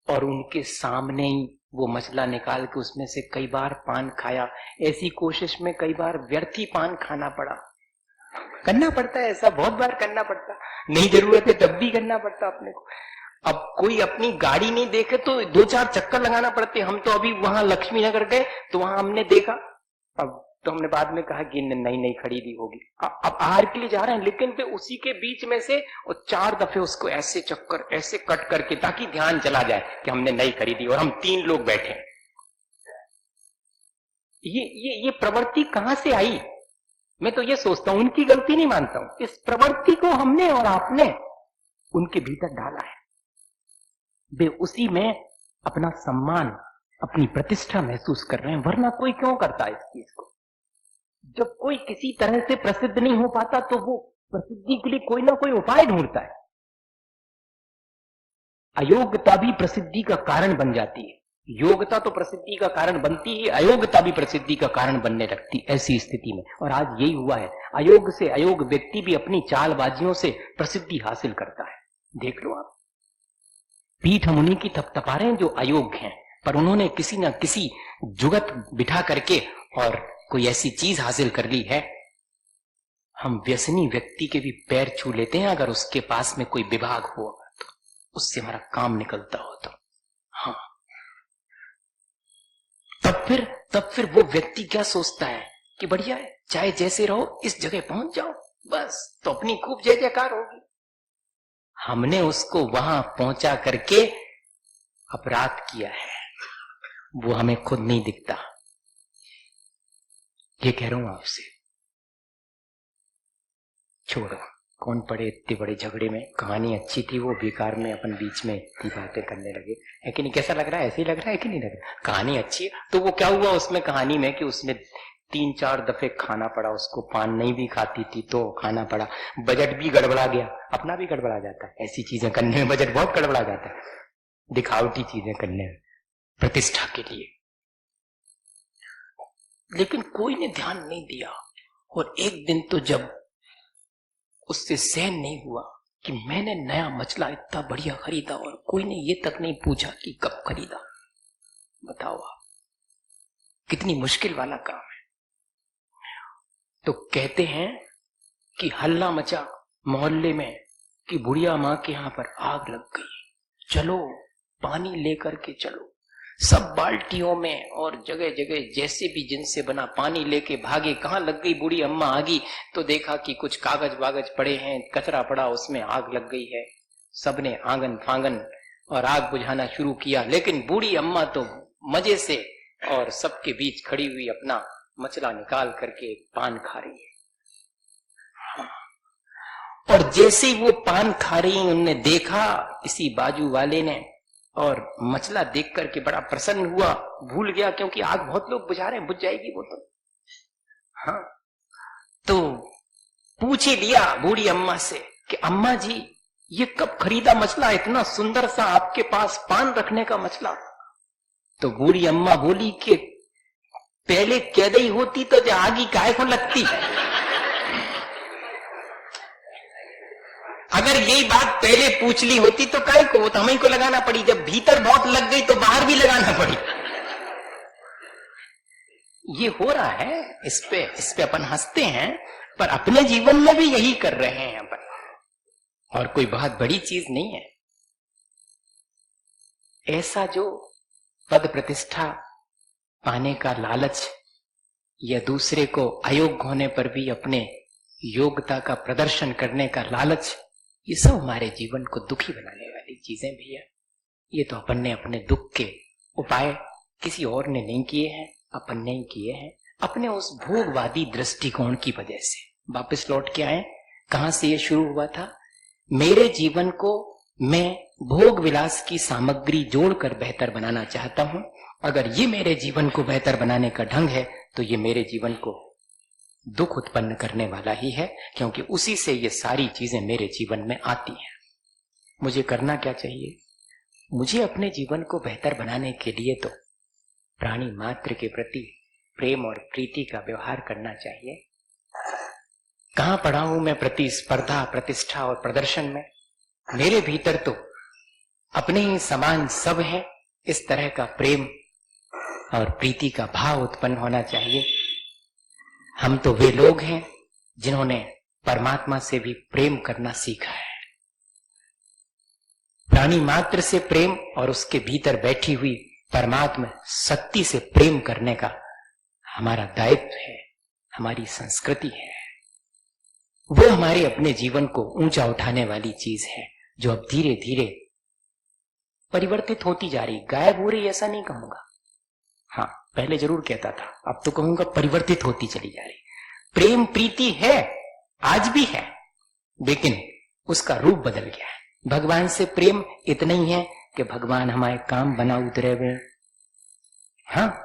और उनके सामने ही वो मसला निकाल के उसमें से कई बार पान खाया। ऐसी कोशिश में कई बार व्यर्थ ही पान खाना पड़ा। करना पड़ता है ऐसा, बहुत बार करना पड़ता, नहीं जरूरत है तब भी करना पड़ता अपने को। अब कोई अपनी गाड़ी नहीं देखे तो 2-4 चक्कर लगाना पड़ते। हम तो अभी वहां लक्ष्मी नगर गए तो वहां हमने देखा, अब तो हमने बाद में कहा कि नहीं खरीदी होगी, अब आहार के लिए जा रहे हैं, लेकिन फिर उसी के बीच में से 4 दफे उसको ऐसे चक्कर ऐसे कट करके, ताकि ध्यान चला जाए कि हमने नई खरीदी और हम 3 लोग बैठे। ये प्रवृत्ति कहां से आई? मैं तो ये सोचता हूं, उनकी गलती नहीं मानता हूं, इस प्रवृत्ति को हमने और आपने उनके भीतर डाला है। वे उसी में अपना सम्मान, अपनी प्रतिष्ठा महसूस कर रहे हैं, वरना कोई क्यों करता है इस चीज को? जब कोई किसी तरह से प्रसिद्ध नहीं हो पाता तो वो प्रसिद्धि के लिए कोई ना कोई उपाय ढूंढता है। अयोग्यता भी प्रसिद्धि का कारण बन जाती है। योग्यता तो प्रसिद्धि का कारण बनती है, अयोग्यता भी प्रसिद्धि का कारण बनने लगती ऐसी स्थिति में। और आज यही हुआ है, अयोग्य से अयोग्य व्यक्ति भी अपनी चालबाजियों से प्रसिद्धि हासिल करता है। देख लो आप, पीठ हम उन्हीं की थपथपा रहे हैं जो अयोग्य हैं, पर उन्होंने किसी न किसी जुगत बिठा करके और कोई ऐसी चीज हासिल कर ली है। हम व्यसनी व्यक्ति के भी पैर छू लेते हैं अगर उसके पास में कोई विभाग हो, तो उससे हमारा काम निकलता हो तो। हाँ, तब फिर वो व्यक्ति क्या सोचता है कि बढ़िया है, चाहे जैसे रहो इस जगह पहुंच जाओ, बस तो अपनी खूब जय जयकार होगी। हमने उसको वहां पहुंचा करके अपराध किया है, वो हमें खुद नहीं दिखता। ये कह रहा हूं आपसे, छोड़ो, कौन पड़े इतने बड़े झगड़े में। कहानी अच्छी थी, वो बेकार में अपन बीच में इतनी बातें करने लगे, है कि नहीं? कैसा लग रहा है? ऐसे ही लग रहा है कि नहीं लग रहा? कहानी अच्छी है तो वो क्या हुआ उसमें कहानी में कि उसने 3-4 दफे खाना पड़ा उसको, पान नहीं भी खाती थी तो खाना पड़ा, बजट भी गड़बड़ा गया, अपना भी गड़बड़ा जाता है ऐसी चीजें करने में, बजट बहुत गड़बड़ा जाता है दिखावटी चीजें करने में प्रतिष्ठा के लिए। लेकिन कोई ने ध्यान नहीं दिया और एक दिन तो जब उससे सहन नहीं हुआ कि मैंने नया मछला इतना बढ़िया खरीदा और कोई ने ये तक नहीं पूछा कि कब खरीदा। बताओ आप, कितनी मुश्किल वाला काम है। तो कहते हैं कि हल्ला मचा मोहल्ले में कि बुढ़िया माँ के यहां पर आग लग गई, चलो पानी लेकर के चलो। सब बाल्टियों में और जगह जगह जैसे भी जिनसे बना पानी लेके भागे। कहाँ लग गई बूढ़ी अम्मा आगी तो देखा कि कुछ कागज वागज पड़े हैं, कचरा पड़ा, उसमें आग लग गई है। सबने आंगन फांगन और आग बुझाना शुरू किया, लेकिन बूढ़ी अम्मा तो मजे से और सबके बीच खड़ी हुई अपना मछला निकाल करके पान खा रही है। हाँ। और जैसे ही वो पान खा रही, उनने देखा इसी बाजू वाले ने, और मछला देख करके बड़ा प्रसन्न हुआ, भूल गया क्योंकि आग बहुत लोग बुझा रहे हैं, बुझ जाएगी वो तो। हाँ, तो पूछ ही लिया बूढ़ी अम्मा से कि अम्मा जी ये कब खरीदा मछला, इतना सुंदर सा आपके पास पान रखने का मछला? तो बूढ़ी अम्मा बोली कि पहले कह दी होती तो जो आगी काहे को लगती। अगर यही बात पहले पूछ ली होती तो काहे को, वो तो हमें को लगाना पड़ी। जब भीतर बहुत लग गई तो बाहर भी लगाना पड़ी। ये हो रहा है, इस पे अपन हंसते हैं, पर अपने जीवन में भी यही कर रहे हैं अपन, और कोई बहुत बड़ी चीज नहीं है। ऐसा जो पद प्रतिष्ठा पाने का लालच या दूसरे को अयोग्य होने पर भी अपने योग्यता का प्रदर्शन करने का लालच, ये सब हमारे जीवन को दुखी बनाने वाली चीजें भी है। ये तो अपन ने अपने दुख के उपाय किसी और ने नहीं किए हैं, अपन ने ही किए हैं अपने उस भोगवादी दृष्टिकोण की वजह से। वापस लौट के आए, कहां से ये शुरू हुआ था? मेरे जीवन को मैं भोग विलास की सामग्री जोड़कर बेहतर बनाना चाहता हूं। अगर ये मेरे जीवन को बेहतर बनाने का ढंग है तो ये मेरे जीवन को दुख उत्पन्न करने वाला ही है, क्योंकि उसी से ये सारी चीजें मेरे जीवन में आती हैं। मुझे करना क्या चाहिए? मुझे अपने जीवन को बेहतर बनाने के लिए तो प्राणी मात्र के प्रति प्रेम और प्रीति का व्यवहार करना चाहिए। कहां पढ़ा हूं मैं प्रतिस्पर्धा, प्रतिष्ठा और प्रदर्शन में? मेरे भीतर तो अपने ही समान सब है, इस तरह का प्रेम और प्रीति का भाव उत्पन्न होना चाहिए। हम तो वे लोग हैं जिन्होंने परमात्मा से भी प्रेम करना सीखा है। प्राणी मात्र से प्रेम और उसके भीतर बैठी हुई परमात्मा शक्ति से प्रेम करने का हमारा दायित्व है, हमारी संस्कृति है। वो हमारे अपने जीवन को ऊंचा उठाने वाली चीज है, जो अब धीरे धीरे परिवर्तित होती जा रही। गायब हो रही ऐसा नहीं कहूंगा, हाँ पहले जरूर कहता था, अब तो कहूंगा परिवर्तित होती चली जा रही। प्रेम प्रीति है, आज भी है, लेकिन उसका रूप बदल गया है। भगवान से प्रेम इतना ही है कि भगवान हमारे काम बना उतरे हुए। हाँ,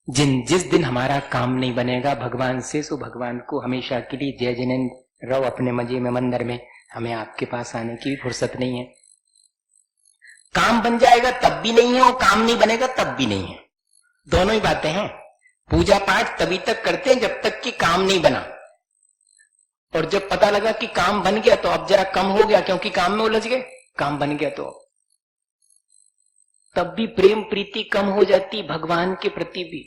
जिस दिन हमारा काम नहीं बनेगा भगवान से, सो भगवान को हमेशा के लिए जय जिनेंद्र रहो अपने मजे में मंदिर में, हमें आपके पास आने की फुर्सत नहीं है। काम बन जाएगा तब भी नहीं है, और काम नहीं बनेगा तब भी नहीं है, दोनों ही बातें हैं। पूजा पाठ तभी तक करते हैं जब तक कि काम नहीं बना, और जब पता लगा कि काम बन गया तो अब जरा कम हो गया क्योंकि काम में उलझ गए, काम बन गया तो तब भी प्रेम प्रीति कम हो जाती, भगवान के प्रति भी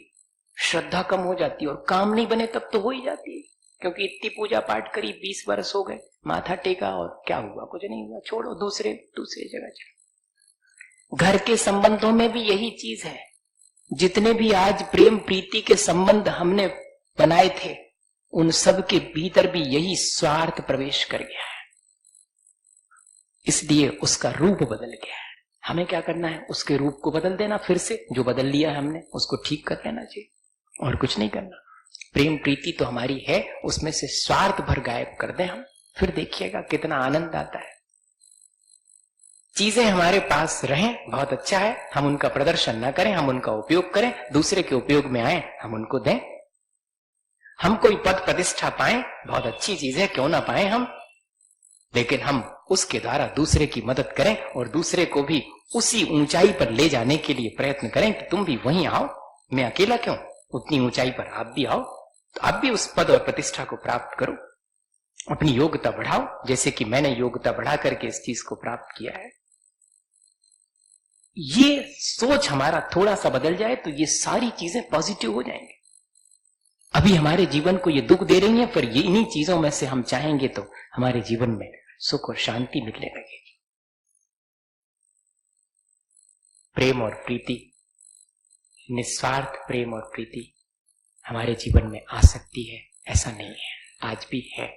श्रद्धा कम हो जाती, और काम नहीं बने तब तो हो ही जाती है, क्योंकि इतनी पूजा पाठ करी, 20 वर्ष हो गए, माथा टेका और क्या हुआ? कुछ नहीं हुआ, छोड़ो, दूसरे जगह चलो। घर के संबंधों में भी यही चीज है। जितने भी आज प्रेम प्रीति के संबंध हमने बनाए थे, उन सब के भीतर भी यही स्वार्थ प्रवेश कर गया है, इसलिए उसका रूप बदल गया है। हमें क्या करना है? उसके रूप को बदल देना, फिर से जो बदल लिया है हमने उसको ठीक कर लेना चाहिए, और कुछ नहीं करना। प्रेम प्रीति तो हमारी है, उसमें से स्वार्थ भर गायब कर दें हम, फिर देखिएगा कितना आनंद आता है। चीजें हमारे पास रहें, बहुत अच्छा है, हम उनका प्रदर्शन न करें, हम उनका उपयोग करें, दूसरे के उपयोग में आए हम उनको दें। हम कोई पद प्रतिष्ठा पाएं, बहुत अच्छी चीज है, क्यों ना पाएं हम, लेकिन हम उसके द्वारा दूसरे की मदद करें और दूसरे को भी उसी ऊंचाई पर ले जाने के लिए प्रयत्न करें कि तुम भी वहीं आओ, मैं अकेला क्यों, उतनी ऊंचाई पर आप भी आओ, तो आप भी उस पद और प्रतिष्ठा को प्राप्त करो, अपनी योग्यता बढ़ाओ, जैसे कि मैंने योग्यता बढ़ा करके इस चीज को प्राप्त किया है। ये सोच हमारा थोड़ा सा बदल जाए तो ये सारी चीजें पॉजिटिव हो जाएंगे। अभी हमारे जीवन को ये दुख दे रही है, फिर ये इन्हीं चीजों में से हम चाहेंगे तो हमारे जीवन में सुख और शांति मिलने लगेगी। प्रेम और प्रीति, निस्वार्थ प्रेम और प्रीति हमारे जीवन में आ सकती है, ऐसा नहीं है, आज भी है,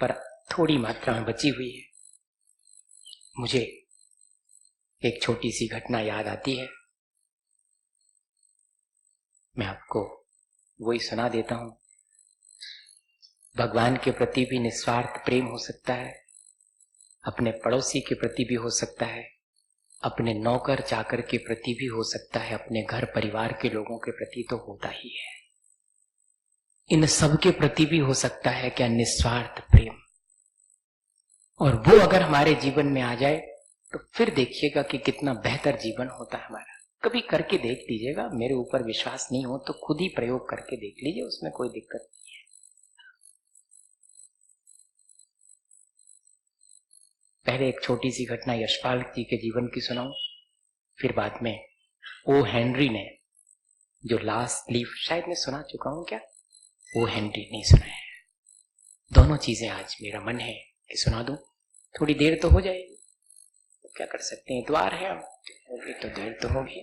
पर थोड़ी मात्रा में बची हुई है। मुझे एक छोटी सी घटना याद आती है, मैं आपको वही सुना देता हूं। भगवान के प्रति भी निस्वार्थ प्रेम हो सकता है, अपने पड़ोसी के प्रति भी हो सकता है, अपने नौकर चाकर के प्रति भी हो सकता है, अपने घर परिवार के लोगों के प्रति तो होता ही है, इन सब के प्रति भी हो सकता है क्या निस्वार्थ प्रेम। और वो अगर हमारे जीवन में आ जाए तो फिर देखिएगा कि कितना बेहतर जीवन होता है हमारा। कभी करके देख लीजिएगा, मेरे ऊपर विश्वास नहीं हो तो खुद ही प्रयोग करके देख लीजिए, उसमें कोई दिक्कत नहीं है। पहले एक छोटी सी घटना यशपाल जी के जीवन की सुनाऊं, फिर बाद में ओ हेनरी ने जो लास्ट लीफ, शायद मैं सुना चुका हूं क्या, ओ हेनरी नहीं सुना है। दोनों चीजें आज मेरा मन है कि सुना दूं, थोड़ी देर तो हो जाएगी, तो क्या कर सकते हैं, द्वार है, होगी तो देर तो होगी।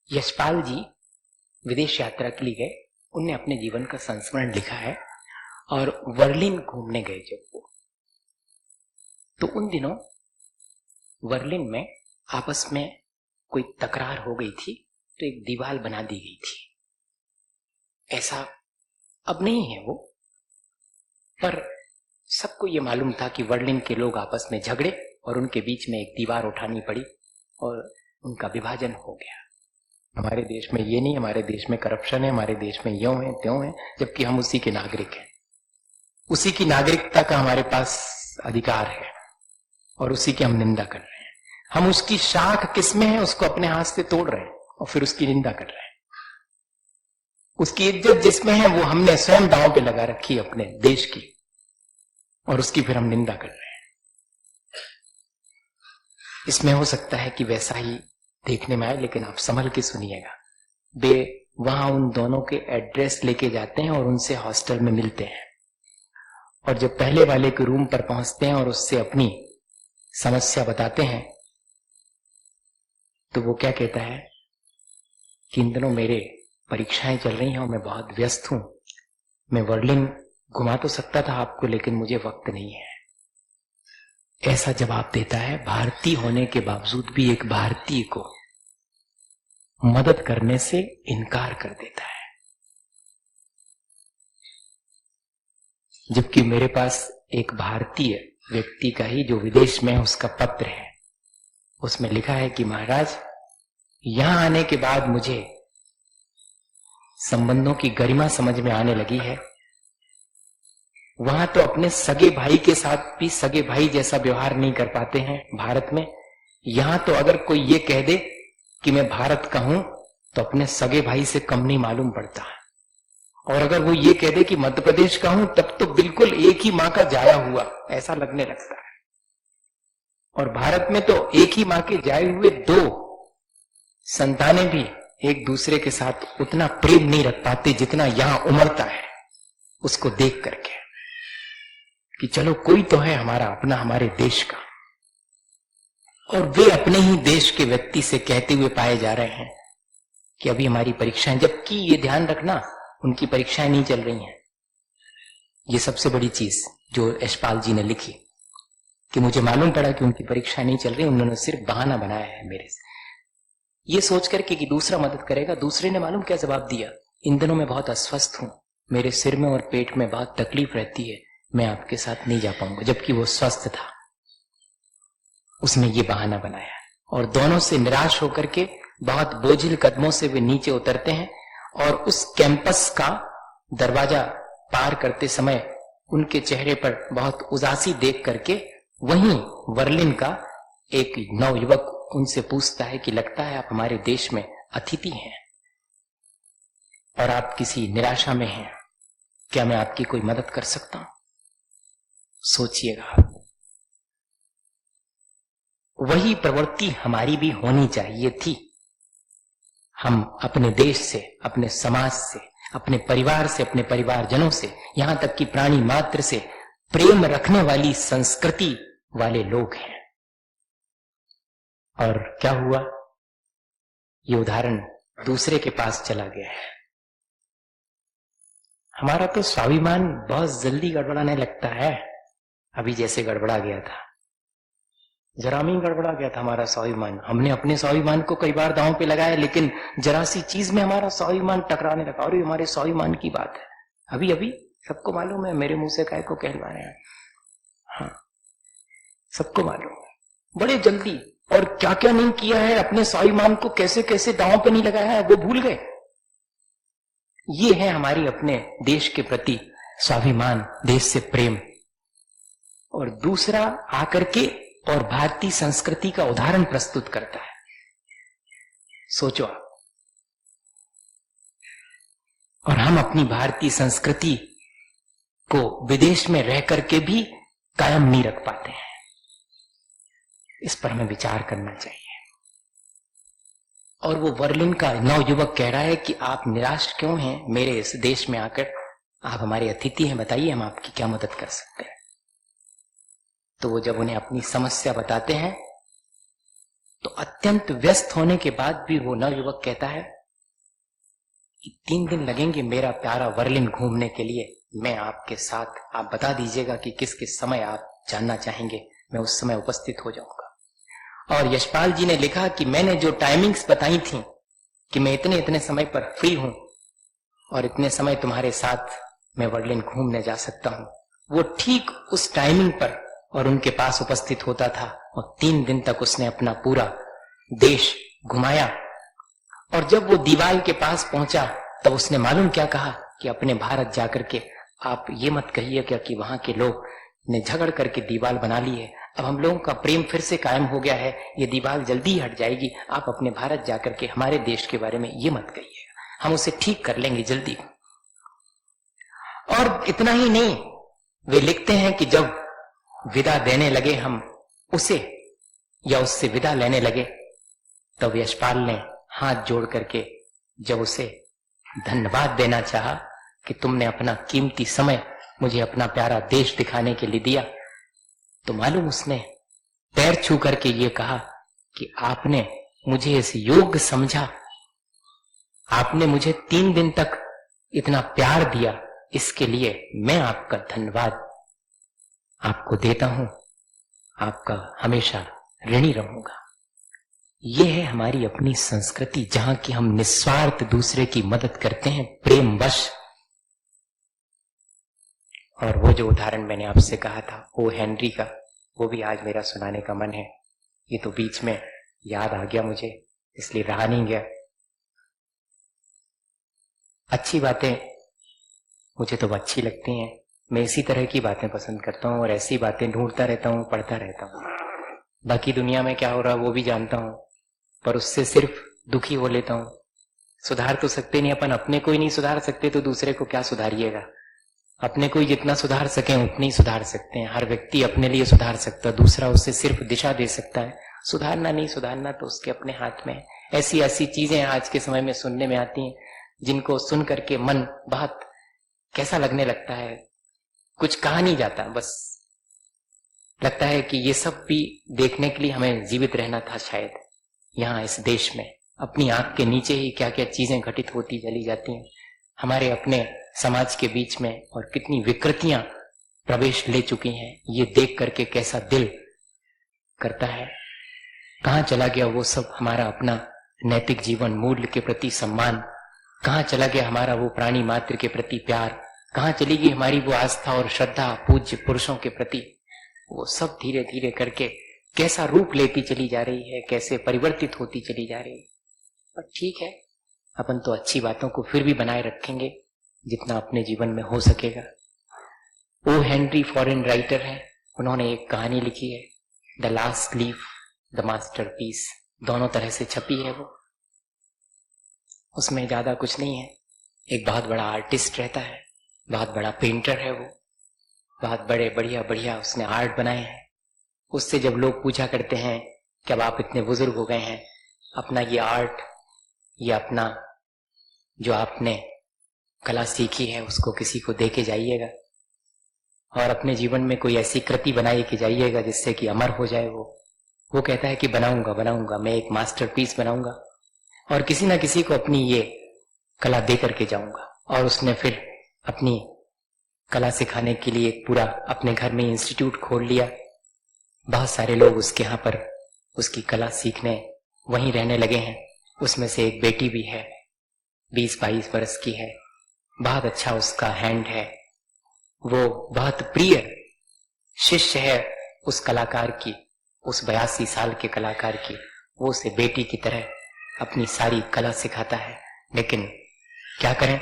यशपाल जी विदेश यात्रा के लिए गए, उनने अपने जीवन का संस्मरण लिखा है और बर्लिन घूमने गए जब वो, तो उन दिनों बर्लिन में आपस में कोई तकरार हो गई थी, तो एक दीवार बना दी गई थी। ऐसा अब नहीं है वो, पर सबको ये मालूम था कि बर्लिन के लोग आपस में झगड़े और उनके बीच में एक दीवार उठानी पड़ी और उनका विभाजन हो गया। हमारे देश में ये नहीं, हमारे देश में करप्शन है, हमारे देश में यों है त्यों है, जबकि हम उसी के नागरिक हैं। उसी की नागरिकता का हमारे पास अधिकार है और उसी की हम निंदा कर रहे हैं। हम उसकी शाख किसमें है उसको अपने हाथ से तोड़ रहे हैं और फिर उसकी निंदा कर रहे हैं। उसकी इज्जत जिसमें है वो हमने स्वयं दांव पे लगा रखी है अपने देश की, और उसकी फिर हम निंदा कर रहे हैं। इसमें हो सकता है कि वैसा ही देखने में आए, लेकिन आप संभल के सुनिएगा। वे वहां उन दोनों के एड्रेस लेके जाते हैं और उनसे हॉस्टल में मिलते हैं, और जब पहले वाले के रूम पर पहुंचते हैं और उससे अपनी समस्या बताते हैं, तो वो क्या कहता है कि इन दिनों मेरे परीक्षाएं चल रही हैं और मैं बहुत व्यस्त हूं। मैं बर्लिन घुमा तो सकता था आपको, लेकिन मुझे वक्त नहीं है। ऐसा जवाब देता है, भारतीय होने के बावजूद भी एक भारतीय को मदद करने से इनकार कर देता है। जबकि मेरे पास एक भारतीय व्यक्ति का ही जो विदेश में है उसका पत्र है, उसमें लिखा है कि महाराज, यहां आने के बाद मुझे संबंधों की गरिमा समझ में आने लगी है। वहां तो अपने सगे भाई के साथ भी सगे भाई जैसा व्यवहार नहीं कर पाते हैं भारत में। यहां तो अगर कोई ये कह दे कि मैं भारत का हूं तो अपने सगे भाई से कम नहीं मालूम पड़ता, और अगर वो ये कह दे कि मध्य प्रदेश का हूं तब तो बिल्कुल एक ही मां का जाया हुआ ऐसा लगने लगता है। और भारत में तो एक ही मां के जाए हुए दो संतानें भी एक दूसरे के साथ उतना प्रेम नहीं रख पाते जितना यहां उमड़ता है, उसको देख करके कि चलो कोई तो है हमारा अपना, हमारे देश का। और वे अपने ही देश के व्यक्ति से कहते हुए पाए जा रहे हैं कि अभी हमारी परीक्षाएं, जबकि ये ध्यान रखना उनकी परीक्षाएं नहीं चल रही हैं। ये सबसे बड़ी चीज जो यशपाल जी ने लिखी कि मुझे मालूम पड़ा कि उनकी परीक्षाएं नहीं चल रही, उन्होंने सिर्फ बहाना बनाया है मेरे से, ये सोच करके कि दूसरा मदद करेगा। दूसरे ने मालूम क्या जवाब दिया, इन दिनों मैं बहुत अस्वस्थ हूं, मेरे सिर में और पेट में बहुत तकलीफ रहती है, मैं आपके साथ नहीं जा पाऊंगा। जबकि वो स्वस्थ था, उसने ये बहाना बनाया। और दोनों से निराश होकर के बहुत बोझिल कदमों से वे नीचे उतरते हैं, और उस कैंपस का दरवाजा पार करते समय उनके चेहरे पर बहुत उदासी देख करके वहीं बर्लिन का एक नवयुवक उनसे पूछता है कि लगता है आप हमारे देश में अतिथि हैं और आप किसी निराशा में हैं, क्या मैं आपकी कोई मदद कर सकता हूं? सोचिएगा, वही प्रवृत्ति हमारी भी होनी चाहिए थी। हम अपने देश से, अपने समाज से, अपने परिवार से, अपने परिवारजनों से, यहां तक कि प्राणी मात्र से प्रेम रखने वाली संस्कृति वाले लोग हैं। और क्या हुआ, ये उदाहरण दूसरे के पास चला गया है। हमारा तो स्वाभिमान बहुत जल्दी गड़बड़ाने लगता है। अभी जैसे गड़बड़ा गया था, जरा में गड़बड़ा गया था हमारा स्वाभिमान। हमने अपने स्वाभिमान को कई बार दांव पे लगाया, लेकिन जरा सी चीज में हमारा स्वाभिमान टकराने लगा। और ये हमारे स्वाभिमान की बात है, अभी अभी सबको मालूम है, मेरे मुंह से काय को कहलवा रहे हैं। हाँ, सबको मालूम है, बड़े जल्दी। और क्या क्या नहीं किया है, अपने स्वाभिमान को कैसे कैसे दांव पे नहीं लगाया है, वो भूल गए। ये है हमारी अपने देश के प्रति स्वाभिमान, देश से प्रेम। और दूसरा आकर के और भारतीय संस्कृति का उदाहरण प्रस्तुत करता है। सोचो आप, और हम अपनी भारतीय संस्कृति को विदेश में रह करके भी कायम नहीं रख पाते हैं। इस पर हमें विचार करना चाहिए। और वो बर्लिन का नवयुवक कह रहा है कि आप निराश क्यों हैं मेरे इस देश में आकर, आप हमारे अतिथि हैं, बताइए हम आपकी क्या मदद कर सकते हैं। तो वो जब उन्हें अपनी समस्या बताते हैं तो अत्यंत व्यस्त होने के बाद भी वो नवयुवक कहता है कि 3 दिन लगेंगे मेरा प्यारा वर्लिन घूमने के लिए, मैं आपके साथ, आप बता दीजिएगा कि किस किस समय आप जानना चाहेंगे, मैं उस समय उपस्थित हो जाऊंगा। और यशपाल जी ने लिखा कि मैंने जो टाइमिंग्स बताई थी कि मैं इतने इतने समय पर फ्री हूं और इतने समय तुम्हारे साथ मैं वर्लिन घूमने जा सकता हूं, वो ठीक उस टाइमिंग पर और उनके पास उपस्थित होता था। और 3 दिन तक उसने अपना पूरा देश घुमाया। और जब वो दीवाल के पास पहुंचा तब उसने मालूम क्या कहा कि अपने भारत जाकर के आप ये मत कहिए क्या कि वहां के लोग ने झगड़ करके दीवाल बना ली है, अब हम लोगों का प्रेम फिर से कायम हो गया है, ये दीवाल जल्दी ही हट जाएगी, आप अपने भारत जाकर के हमारे देश के बारे में ये मत कहिए, हम उसे ठीक कर लेंगे जल्दी। और इतना ही नहीं, वे लिखते हैं कि जब विदा देने लगे हम उसे या उससे विदा लेने लगे, तब यशपाल ने हाथ जोड़ करके जब उसे धन्यवाद देना चाहा कि तुमने अपना कीमती समय मुझे अपना प्यारा देश दिखाने के लिए दिया, तो मालूम उसने पैर छू करके ये कहा कि आपने मुझे इस योग्य समझा, आपने मुझे 3 दिन तक इतना प्यार दिया, इसके लिए मैं आपका धन्यवाद आपको देता हूं, आपका हमेशा ऋणी रहूंगा। ये है हमारी अपनी संस्कृति, जहां की हम निस्वार्थ दूसरे की मदद करते हैं प्रेमवश। और वो जो उदाहरण मैंने आपसे कहा था ओ हेनरी का, वो भी आज मेरा सुनाने का मन है। ये तो बीच में याद आ गया मुझे, इसलिए रहा नहीं गया। अच्छी बातें मुझे तो अच्छी लगती हैं, मैं इसी तरह की बातें पसंद करता हूं और ऐसी बातें ढूंढता रहता हूं, पढ़ता रहता हूं। बाकी दुनिया में क्या हो रहा है वो भी जानता हूं, पर उससे सिर्फ दुखी हो लेता हूं। सुधार तो सकते नहीं, अपन अपने को ही नहीं सुधार सकते तो दूसरे को क्या सुधारिएगा। अपने को ही जितना सुधार सके उतनी ही सुधार सकते हैं। हर व्यक्ति अपने लिए सुधार सकता है, दूसरा उससे सिर्फ दिशा दे सकता है। सुधारना नहीं सुधारना तो उसके अपने हाथ में है। ऐसी ऐसी चीजें आज के समय में सुनने में आती हैं जिनको सुन करके मन बहुत कैसा लगने लगता है, कुछ कहा नहीं जाता, बस लगता है कि ये सब भी देखने के लिए हमें जीवित रहना था शायद। यहाँ इस देश में अपनी आंख के नीचे ही क्या क्या चीजें घटित होती चली जाती हैं हमारे अपने समाज के बीच में, और कितनी विकृतियां प्रवेश ले चुकी हैं, ये देख करके कैसा दिल करता है कहाँ चला गया वो सब हमारा अपना नैतिक जीवन, मूल्य के प्रति सम्मान, कहाँ चला गया हमारा वो प्राणी मात्र के प्रति प्यार, कहाँ चली गई हमारी वो आस्था और श्रद्धा पूज्य पुरुषों के प्रति। वो सब धीरे धीरे करके कैसा रूप लेती चली जा रही है, कैसे परिवर्तित होती चली जा रही है। पर ठीक है, अपन तो अच्छी बातों को फिर भी बनाए रखेंगे जितना अपने जीवन में हो सकेगा। ओ हेनरी फॉरेन राइटर है, उन्होंने एक कहानी लिखी है the last leaf the masterpiece, दोनों तरह से छपी है वो, उसमें ज्यादा कुछ नहीं है। एक बहुत बड़ा आर्टिस्ट रहता है, बहुत बड़ा पेंटर है वो, बहुत बड़े बढ़िया बढ़िया उसने आर्ट बनाए हैं। उससे जब लोग पूछा करते हैं कि अब आप इतने बुजुर्ग हो गए हैं, अपना ये आर्ट, ये अपना जो आपने कला सीखी है उसको किसी को दे के जाइएगा और अपने जीवन में कोई ऐसी कृति बनाई के जाइएगा जिससे कि अमर हो जाए। वो कहता है कि बनाऊंगा बनाऊंगा, मैं एक मास्टरपीस बनाऊंगा और किसी ना किसी को अपनी ये कला दे करके जाऊंगा। और उसने फिर अपनी कला सिखाने के लिए एक पूरा अपने घर में इंस्टीट्यूट खोल लिया। बहुत सारे लोग उसके यहाँ पर उसकी कला सीखने वहीं रहने लगे हैं। उसमें से एक बेटी भी है, 20-22 वर्ष की है, बहुत अच्छा उसका हैंड है, वो बहुत प्रिय शिष्य है उस कलाकार की, उस 82 साल के कलाकार की। वो उसे बेटी की तरह अपनी सारी कला सिखाता है। लेकिन क्या करें,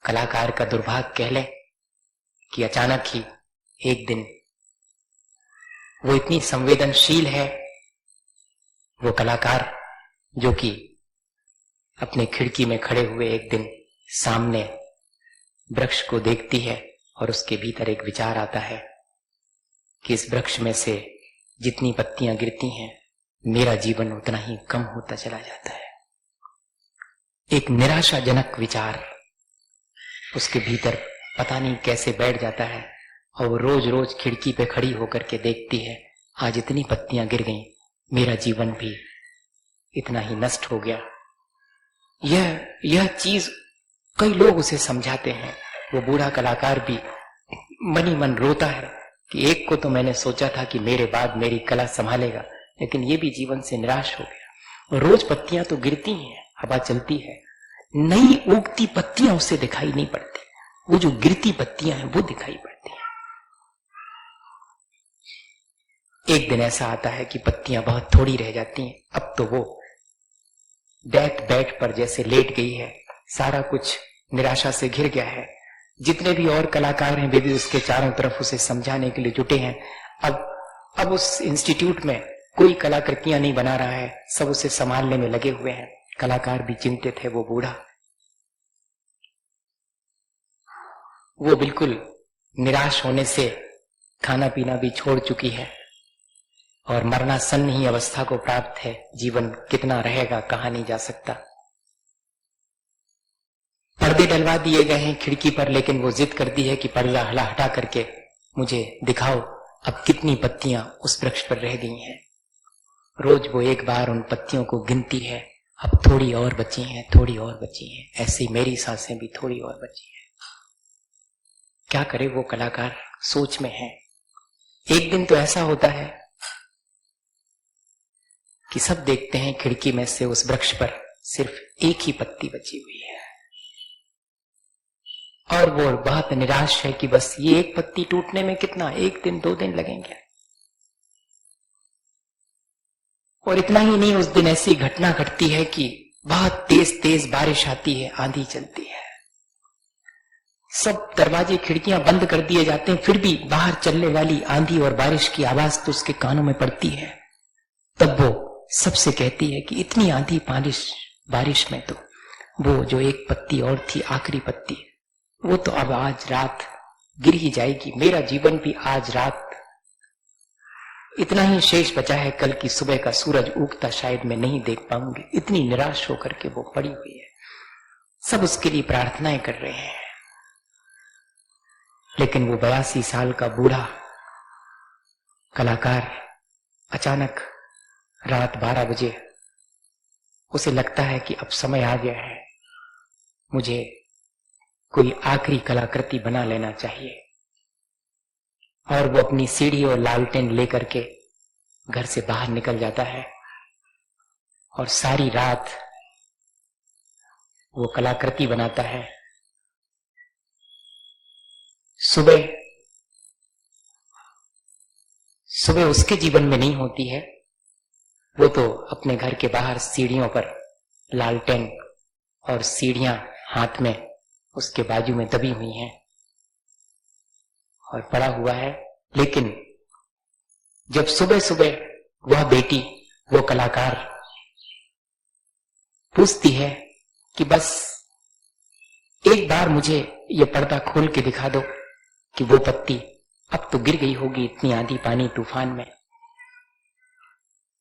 कलाकार का दुर्भाग्य कह लें कि अचानक ही एक दिन वो इतनी संवेदनशील है, वो कलाकार, जो कि अपने खिड़की में खड़े हुए एक दिन सामने वृक्ष को देखती है और उसके भीतर एक विचार आता है कि इस वृक्ष में से जितनी पत्तियां गिरती हैं मेरा जीवन उतना ही कम होता चला जाता है। एक निराशाजनक विचार उसके भीतर पता नहीं कैसे बैठ जाता है और वो रोज रोज खिड़की पे खड़ी होकर के देखती है, आज इतनी पत्तियां गिर गईं, मेरा जीवन भी इतना ही नष्ट हो गया। यह चीज कई लोग उसे समझाते हैं। वो बूढ़ा कलाकार भी मनी मन रोता है कि एक को तो मैंने सोचा था कि मेरे बाद मेरी कला संभालेगा, लेकिन ये भी जीवन से निराश हो गया। रोज पत्तियां तो गिरती हैं, हवा चलती है, नई उगती पत्तियां उसे दिखाई नहीं पड़ती, वो जो गिरती पत्तियां हैं वो दिखाई पड़ती हैं। एक दिन ऐसा आता है कि पत्तियां बहुत थोड़ी रह जाती हैं। अब तो वो डेथ बेड पर जैसे लेट गई है, सारा कुछ निराशा से घिर गया है। जितने भी और कलाकार हैं वे भी उसके चारों तरफ उसे समझाने के लिए जुटे हैं। अब उस इंस्टीट्यूट में कोई कलाकृतियां नहीं बना रहा है, सब उसे संभालने में लगे हुए हैं। कलाकार भी चिंतित है। वो बूढ़ा, वो बिल्कुल निराश होने से खाना पीना भी छोड़ चुकी है और मरणासन्न ही अवस्था को प्राप्त है। जीवन कितना रहेगा कहा नहीं जा सकता। पर्दे डलवा दिए गए हैं खिड़की पर, लेकिन वो जिद करती है कि पर्दा हटा करके मुझे दिखाओ अब कितनी पत्तियां उस वृक्ष पर रह गई हैं। रोज वो एक बार उन पत्तियों को गिनती है, अब थोड़ी और बची हैं, थोड़ी और बची हैं, ऐसी मेरी सांसें भी थोड़ी और बची हैं। क्या करे वो कलाकार, सोच में है। एक दिन तो ऐसा होता है कि सब देखते हैं खिड़की में से उस वृक्ष पर सिर्फ एक ही पत्ती बची हुई है और वो बहुत निराश है कि बस ये एक पत्ती टूटने में कितना 1 दिन 2 दिन लगेंगे। और इतना ही नहीं, उस दिन ऐसी घटना घटती है कि बहुत तेज तेज बारिश आती है, आंधी चलती है, सब दरवाजे खिड़कियां बंद कर दिए जाते हैं, फिर भी बाहर चलने वाली आंधी और बारिश की आवाज तो उसके कानों में पड़ती है। तब वो सबसे कहती है कि इतनी आंधी बारिश में तो वो जो एक पत्ती और थी, आखिरी पत्ती, वो तो अब आज रात गिर ही जाएगी। मेरा जीवन भी आज रात इतना ही शेष बचा है, कल की सुबह का सूरज उगता शायद मैं नहीं देख पाऊंगी। इतनी निराश होकर के वो पड़ी हुई है। सब उसके लिए प्रार्थनाएं कर रहे हैं, लेकिन वो 82 साल का बूढ़ा कलाकार अचानक रात 12 बजे उसे लगता है कि अब समय आ गया है, मुझे कोई आखिरी कलाकृति बना लेना चाहिए। और वो अपनी सीढ़ी और लालटेन लेकर के घर से बाहर निकल जाता है और सारी रात वो कलाकृति बनाता है। सुबह उसके जीवन में नहीं होती है। वो तो अपने घर के बाहर सीढ़ियों पर लालटेन और सीढ़ियां हाथ में उसके बाजू में दबी हुई हैं और पड़ा हुआ है। लेकिन जब सुबह सुबह वह बेटी, वो कलाकार पूछती है कि बस एक बार मुझे ये पर्दा खोल के दिखा दो कि वो पत्ती अब तो गिर गई होगी इतनी आंधी पानी तूफान में,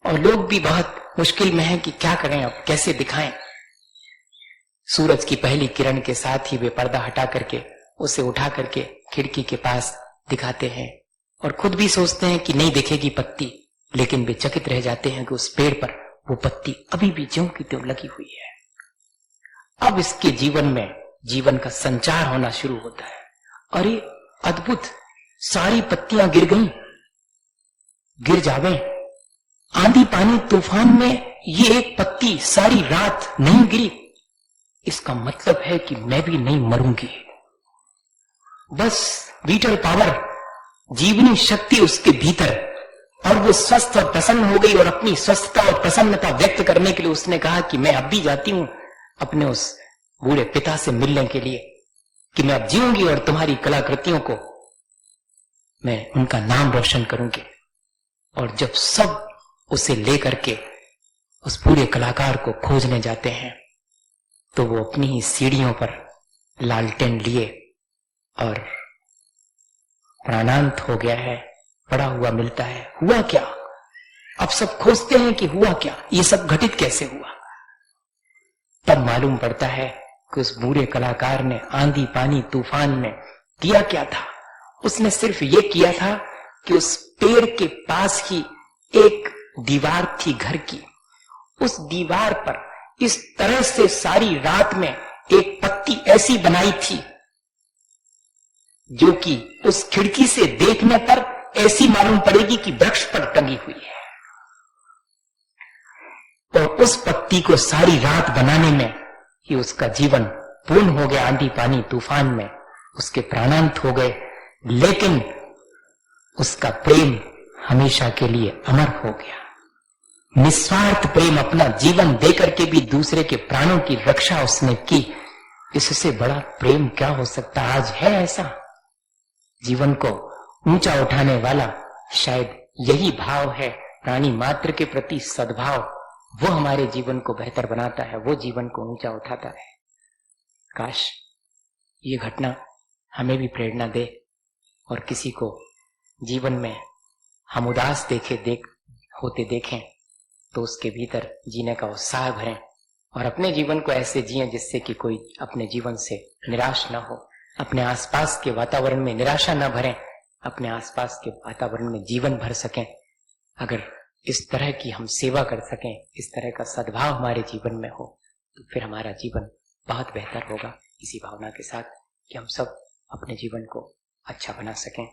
और लोग भी बहुत मुश्किल में हैं कि क्या करें, अब कैसे दिखाएं। सूरज की पहली किरण के साथ ही वे पर्दा हटा करके उसे उठा करके खिड़की के पास दिखाते हैं और खुद भी सोचते हैं कि नहीं दिखेगी पत्ती, लेकिन वे चकित रह जाते हैं कि उस पेड़ पर वो पत्ती अभी भी ज्यों की त्यों लगी हुई है। अब इसके जीवन में जीवन का संचार होना शुरू होता है। अरे अद्भुत, सारी पत्तियां गिर गईं, गिर जावे, आंधी पानी तूफान में ये एक पत्ती सारी रात नहीं गिरी, इसका मतलब है कि मैं भी नहीं मरूंगी। बस विटल पावर, जीवनी शक्ति उसके भीतर, और वो स्वस्थ और प्रसन्न हो गई। और अपनी स्वस्थता और प्रसन्नता व्यक्त करने के लिए उसने कहा कि मैं अब भी जाती हूं अपने उस बूढ़े पिता से मिलने के लिए, कि मैं अब जीऊंगी और तुम्हारी कलाकृतियों को मैं उनका नाम रोशन करूंगी। और जब सब उसे लेकर के उस बूढ़े कलाकार को खोजने जाते हैं तो वो अपनी ही सीढ़ियों पर लालटेन लिए और प्राणांत हो गया है, पड़ा हुआ मिलता है। हुआ क्या? अब सब खोजते हैं कि हुआ क्या, ये सब घटित कैसे हुआ। तब मालूम पड़ता है कि उस बूढ़े कलाकार ने आंधी पानी तूफान में किया क्या था। उसने सिर्फ ये किया था कि उस पेड़ के पास ही एक दीवार थी घर की, उस दीवार पर इस तरह से सारी रात में एक पत्ती ऐसी बनाई थी जो कि उस खिड़की से देखने पर ऐसी मालूम पड़ेगी कि वृक्ष पर टंगी हुई है। और उस पत्ती को सारी रात बनाने में ही उसका जीवन पूर्ण हो गया। आंधी पानी तूफान में उसके प्राणांत हो गए, लेकिन उसका प्रेम हमेशा के लिए अमर हो गया। निस्वार्थ प्रेम, अपना जीवन देकर के भी दूसरे के प्राणों की रक्षा उसने की। इससे बड़ा प्रेम क्या हो सकता? आज है ऐसा? जीवन को ऊंचा उठाने वाला शायद यही भाव है, प्राणी मात्र के प्रति सद्भाव। वो हमारे जीवन को बेहतर बनाता है, वो जीवन को ऊंचा उठाता है। काश ये घटना हमें भी प्रेरणा दे और किसी को जीवन में हम उदास होते देखें तो उसके भीतर जीने का उत्साह भरें और अपने जीवन को ऐसे जिएं जिससे कि कोई अपने जीवन से निराश ना हो। अपने आसपास के वातावरण में निराशा ना भरें, अपने आसपास के वातावरण में जीवन भर सकें। अगर इस तरह की हम सेवा कर सकें, इस तरह का सद्भाव हमारे जीवन में हो, तो फिर हमारा जीवन बहुत बेहतर होगा। इसी भावना के साथ कि हम सब अपने जीवन को अच्छा बना सकें।